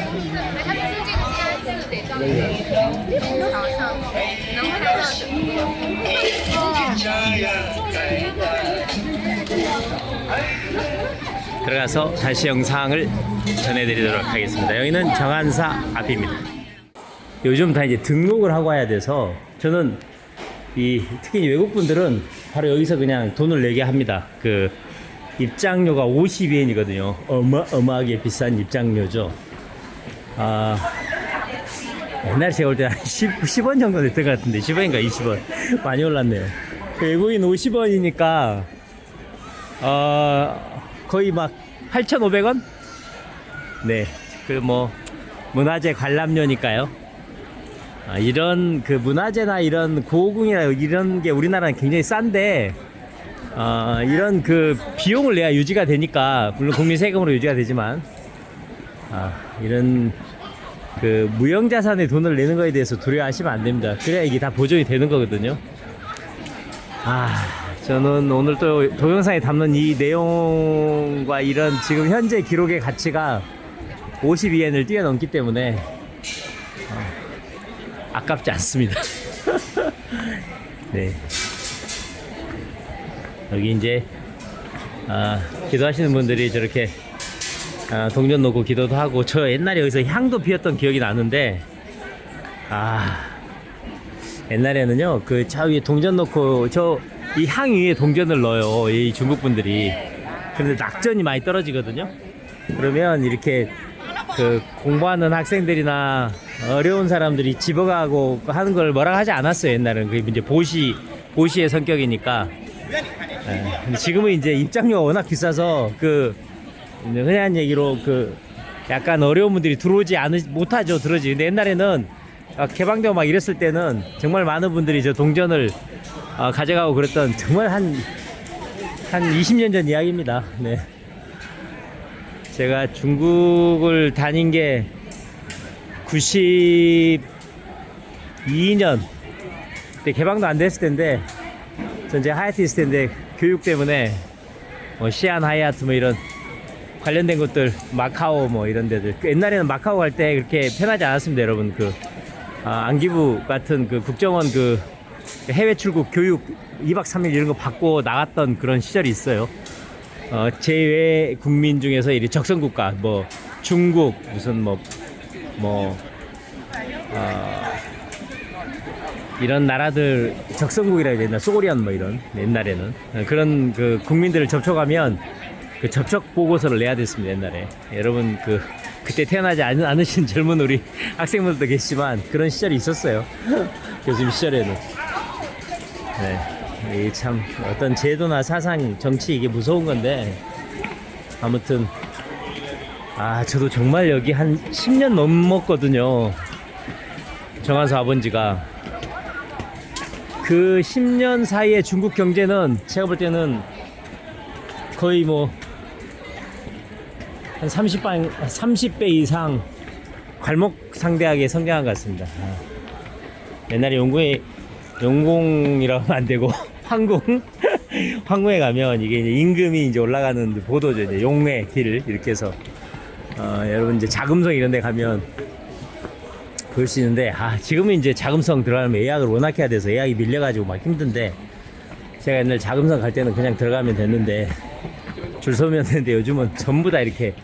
들어가서 다시 영상을 전해드리도록 하겠습니다. 여기는 정한사 앞입니다. 요즘 다 이제 등록을 하고 와야 돼서 저는 특히 외국분들은 바로 여기서 그냥 돈을 내게 합니다. 그 입장료가 50엔이거든요. 어마어마하게 비싼 입장료죠. 옛날에 제가 올 때 한 10원 정도 냈던 것 같은데 10원인가 20원 많이 올랐네요. 외국인 50원이니까 거의 막 8,500원? 네, 그 뭐 문화재 관람료니까요. 이런 그 문화재나 이런 고궁이나 이런 게 우리나라는 굉장히 싼데 이런 그 비용을 내야 유지가 되니까, 물론 국민 세금으로 유지가 되지만 이런 그 무형자산에 돈을 내는 거에 대해서 두려워하시면 안 됩니다. 그래야 이게 다 보존이 되는 거거든요. 저는 오늘 또 동영상에 담는 이 내용과 이런 지금 현재 기록의 가치가 52엔을 뛰어넘기 때문에 아깝지 않습니다. 네. 여기 이제 기도하시는 분들이 저렇게 동전 놓고 기도도 하고, 저 옛날에 여기서 향도 피웠던 기억이 나는데, 옛날에는요 그 저 위에 동전 놓고 저 이 향 위에 동전을 넣어요, 이 중국 분들이. 그런데 낙전이 많이 떨어지거든요. 그러면 이렇게 그 공부하는 학생들이나 어려운 사람들이 집어가고 하는 걸 뭐라 하지 않았어요, 옛날에는. 그게 이제 보시의 성격이니까. 근데 지금은 이제 입장료가 워낙 비싸서 그 흔한 얘기로 그 약간 어려운 분들이 못하죠, 들어오지. 근데 옛날에는 개방되고 막 이랬을 때는 정말 많은 분들이 저 동전을 가져가고 그랬던, 정말 한 20년 전 이야기입니다. 네. 제가 중국을 다닌 게 92년 그때 개방도 안 됐을 텐데, 전 이제 하얏트 있을 텐데 교육 때문에 시안 하얏트 뭐 이런 관련된 곳들, 마카오 뭐 이런 데들, 옛날에는 마카오 갈 때 그렇게 편하지 않았습니다, 여러분. 안기부 같은 그 국정원 그 해외 출국 교육 2박 3일 이런 거 받고 나갔던 그런 시절이 있어요. 제외 국민 중에서 이 적성국가, 뭐 중국, 무슨 이런 나라들 적성국이라 해야 되나, 소련 뭐 이런, 옛날에는 그런 그 국민들을 접촉하면 그 접촉 보고서를 내야 됐습니다, 옛날에. 여러분 그때 태어나지 않으신 젊은 우리 학생분들도 계시지만 그런 시절이 있었어요. 교수님 시절에는. 네, 이게 참 어떤 제도나 사상, 정치, 이게 무서운 건데, 아무튼 저도 정말 여기 한 10년 넘었거든요, 정한수 아버지가. 그 10년 사이에 중국 경제는 제가 볼 때는 거의 뭐 한 30배 이상 괄목상대하게 성장한 것 같습니다. 옛날에 용공이라고 하면 안 되고 황궁에 가면 이게 이제 임금이 이제 올라가는 보도죠. 이제 용의 길 이렇게 해서 여러분 이제 자금성 이런 데 가면 볼 수 있는데, 지금은 이제 자금성 들어가면 예약을 워낙 해야 돼서 예약이 밀려가지고 막 힘든데, 제가 옛날 자금성 갈 때는 그냥 들어가면 됐는데 줄 서면 되는데, 요즘은 전부 다 이렇게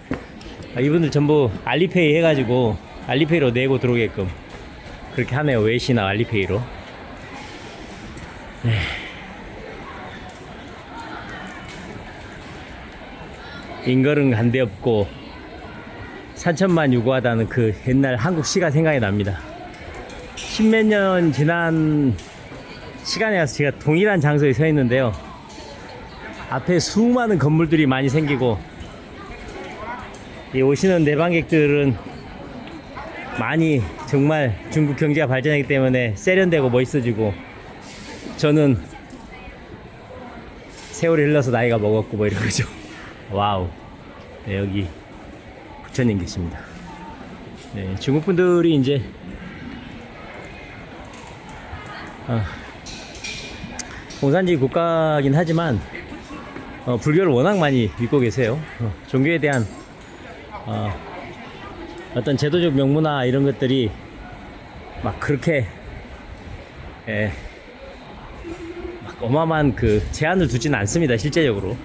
이분들 전부 알리페이 해가지고 알리페이로 내고 들어오게끔 그렇게 하네요, 웨이시나 알리페이로. 네. 인걸은 간데 없고 산천만 유구하다는 그 옛날 한국 시가 생각이 납니다. 10몇 년 지난 시간에 가서 제가 동일한 장소에 서 있는데요, 앞에 수많은 건물들이 많이 생기고, 이 오시는 내방객들은 많이 정말 중국 경제가 발전하기 때문에 세련되고 멋있어지고, 저는 세월이 흘러서 나이가 먹었고 뭐 이런 거죠. 와우. 네, 여기 부처님 계십니다. 네, 중국 분들이 이제 공산주의 국가긴 하지만 불교를 워낙 많이 믿고 계세요. 종교에 대한 어떤 제도적 명문화 이런 것들이 막 그렇게 막 어마어마한 그 제한을 두지는 않습니다, 실제적으로.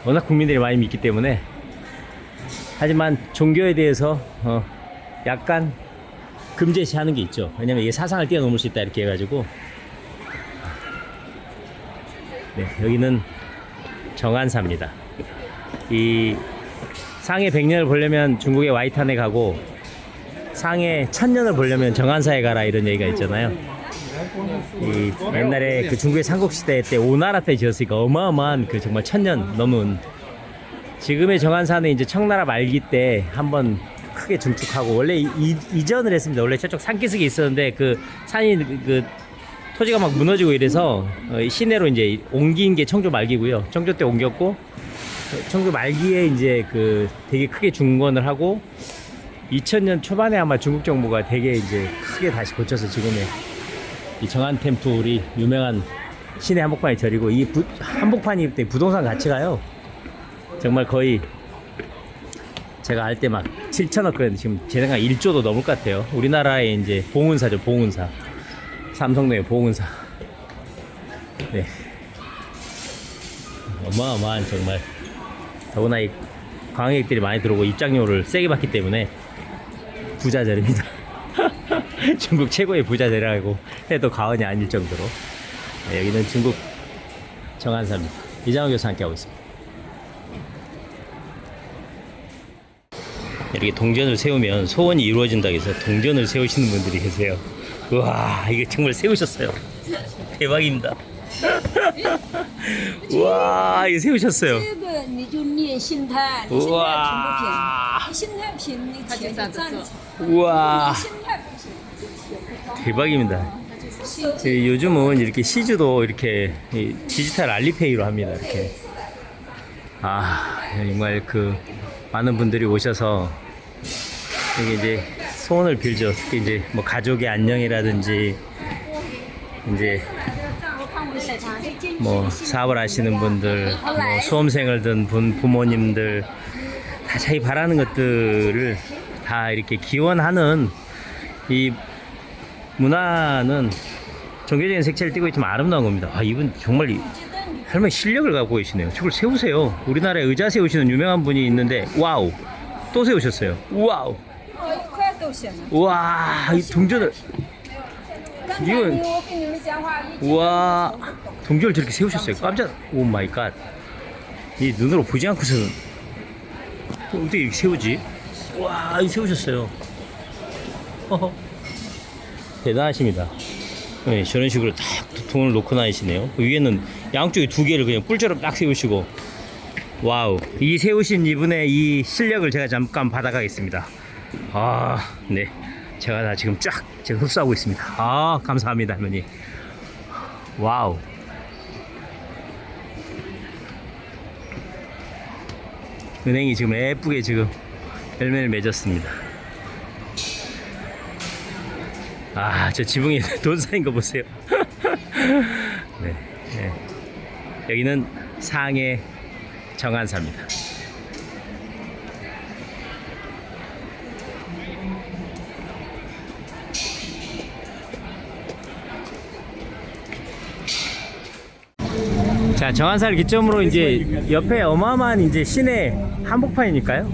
워낙 국민들이 많이 믿기 때문에. 하지만 종교에 대해서 약간 금제시하는 게 있죠. 왜냐면 이게 사상을 뛰어넘을 수 있다 이렇게 해가지고. 네, 여기는 정안사입니다. 이 상해 100년을 보려면 중국의 와이탄에 가고, 상해 1000년을 보려면 정안사에 가라 이런 얘기가 있잖아요. 이 옛날에 그 중국의 삼국시대 때 오나라 때 지었으니까 어마어마한 그 정말 1000년 넘은 지금의 정안사는 이제 청나라 말기 때 한번 크게 증축하고 원래 이전을 했습니다. 원래 저쪽 산기슭이 있었는데 그 산이 그 토지가 막 무너지고 이래서 시내로 이제 옮긴 게 청조 말기고요. 청조 때 옮겼고 청조 말기에 이제 그 되게 크게 중건을 하고 2000년 초반에 아마 중국 정부가 되게 이제 크게 다시 고쳐서 지금의 이 정안 템플이 유명한 시내 한복판이 절이고 이 한복판이 그때 부동산 가치가요. 정말 거의 제가 알 때 막 7천억 그랬는데 지금 제 생각 1조도 넘을 것 같아요. 우리나라의 이제 봉은사죠, 봉은사. 삼성동의 봉은사. 네. 어마어마한 정말. 더구나 이 관광객들이 많이 들어오고 입장료를 세게 받기 때문에 부자절입니다. 중국 최고의 부자절이라고 해도 과언이 아닐 정도로. 네, 여기는 중국 정안사입니다. 이장호 교수 함께하고 있습니다. 이렇게 동전을 세우면 소원이 이루어진다고 해서 동전을 세우시는 분들이 계세요. 우와, 이게 정말 세우셨어요. 대박입니다. 우와, 이거 세우셨어요. 这个你就念心态，你心态平不平？你心态平，你铁就站起。 우와, 心态不行，这铁不高。 대박입니다. 요즘은 이렇게 시주도 이렇게 디지털 알리페이로 합니다. 이렇게. 아, 정말 그 많은 분들이 오셔서 여기 이제 소원을 빌죠. 특히 이제 뭐 가족의 안녕이라든지 이제 뭐 사업을 하시는 분들, 뭐 수험생을 든 부모님들 다 자기 바라는 것들을 다 이렇게 기원하는 이 문화는 종교적인 색채를 띠고 있지만 아름다운 겁니다. 아, 이분 정말 할머니 실력을 갖고 계시네요. 저걸 세우세요. 우리나라에 의자 세우시는 유명한 분이 있는데 와우, 또 세우셨어요. 와우, 快都行了。 와, 이 동전을 刚才 이건 我跟你们讲话，一 와, 동전을 저렇게 세우셨어요. 깜짝, 오 마이 갓. 이 눈으로 보지 않고서는 어떻게 이렇게 세우지? 와, 이 세우셨어요. 허허. 대단하십니다. 네, 저런 식으로 딱 돈을 놓고 다니시네요. 위에는 양쪽에 두 개를 그냥 뿔처럼 딱 세우시고. 와우. 이 세우신 이분의 이 실력을 제가 잠깐 받아가겠습니다. 아, 네. 제가 다 지금 쫙 제가 흡수하고 있습니다. 아, 감사합니다, 할머니. 와우. 은행이 지금 예쁘게 지금 열매를 맺었습니다. 아, 저 지붕에 돈 쌓인 거 보세요. 네, 네. 여기는 상해 정안사입니다. 자, 정안사를 기점으로 이제 옆에 어마어마한 이제 시내 한복판이니까요.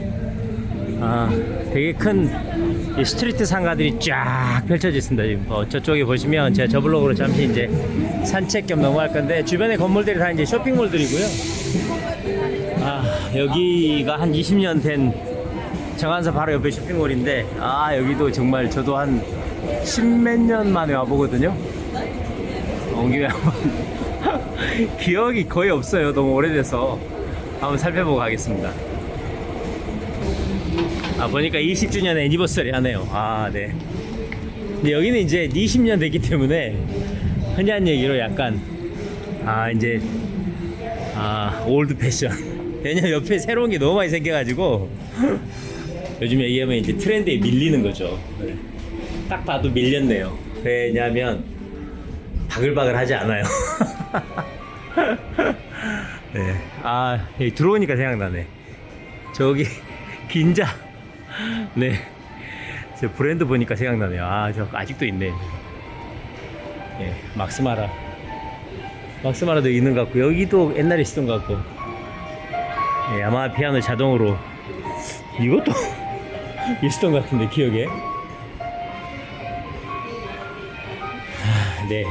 아, 되게 큰 이 스트리트 상가들이 쫙 펼쳐져 있습니다. 지금 저쪽에 보시면 제가 저 블록으로 잠시 이제 산책 겸 넘어갈 건데 주변의 건물들이 다 이제 쇼핑몰들이고요. 아, 여기가 한 20년 된 정안사 바로 옆에 쇼핑몰인데, 아, 여기도 정말 저도 한 10몇 년 만에 와보거든요. 온 김에 한번 기억이 거의 없어요. 너무 오래돼서 한번 살펴보고 가겠습니다. 아, 보니까 20주년 애니버서리 하네요. 아, 네. 근데 여기는 이제 20년 됐기 때문에 흔한 얘기로 약간 이제 올드 패션. 왜냐면 옆에 새로운 게 너무 많이 생겨가지고 요즘 얘기하면 이제 트렌드에 밀리는 거죠. 네. 딱 봐도 밀렸네요. 왜냐면 바글바글 하지 않아요. 네. 아, 여기 들어오니까 생각나네. 저기 긴자. 네, 저 브랜드 보니까 생각나네요. 아, 저 아직도 있네. 예, 막스마라도 있는 것 같고, 여기도 옛날에 있었던 것 같고. 예, 야마하 피아노 자동으로 이것도 있었던 것 같은데 기억에. 네,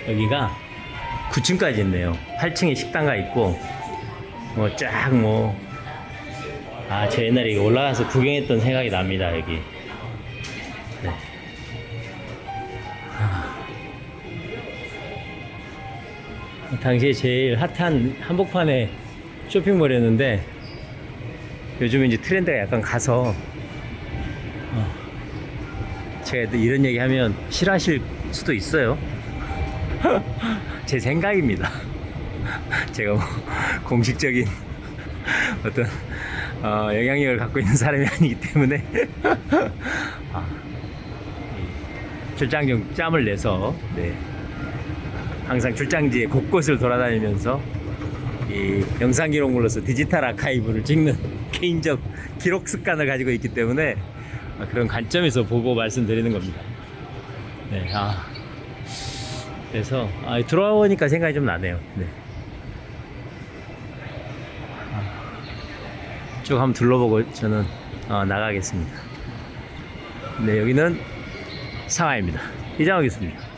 여기가 9층까지 있네요. 8층에 식당가 있고, 저 옛날에 올라가서 구경했던 생각이 납니다, 여기. 네. 당시에 제일 핫한 한복판의 쇼핑몰이었는데 요즘은 이제 트렌드가 약간 가서 제가 또 이런 얘기 하면 싫어하실 수도 있어요. 제 생각입니다. 제가 뭐 공식적인 어떤 영향력을 갖고 있는 사람이 아니기 때문에 출장 중 짬을 내서 네. 항상 출장지에 곳곳을 돌아다니면서 이 영상 기록물로서 디지털 아카이브를 찍는 개인적 기록 습관을 가지고 있기 때문에 그런 관점에서 보고 말씀드리는 겁니다. 네, 그래서 들어오니까 생각이 좀 나네요. 네. 쭉 한번 둘러보고 저는 나가겠습니다. 네, 여기는 상하이입니다. 이장하겠습니다.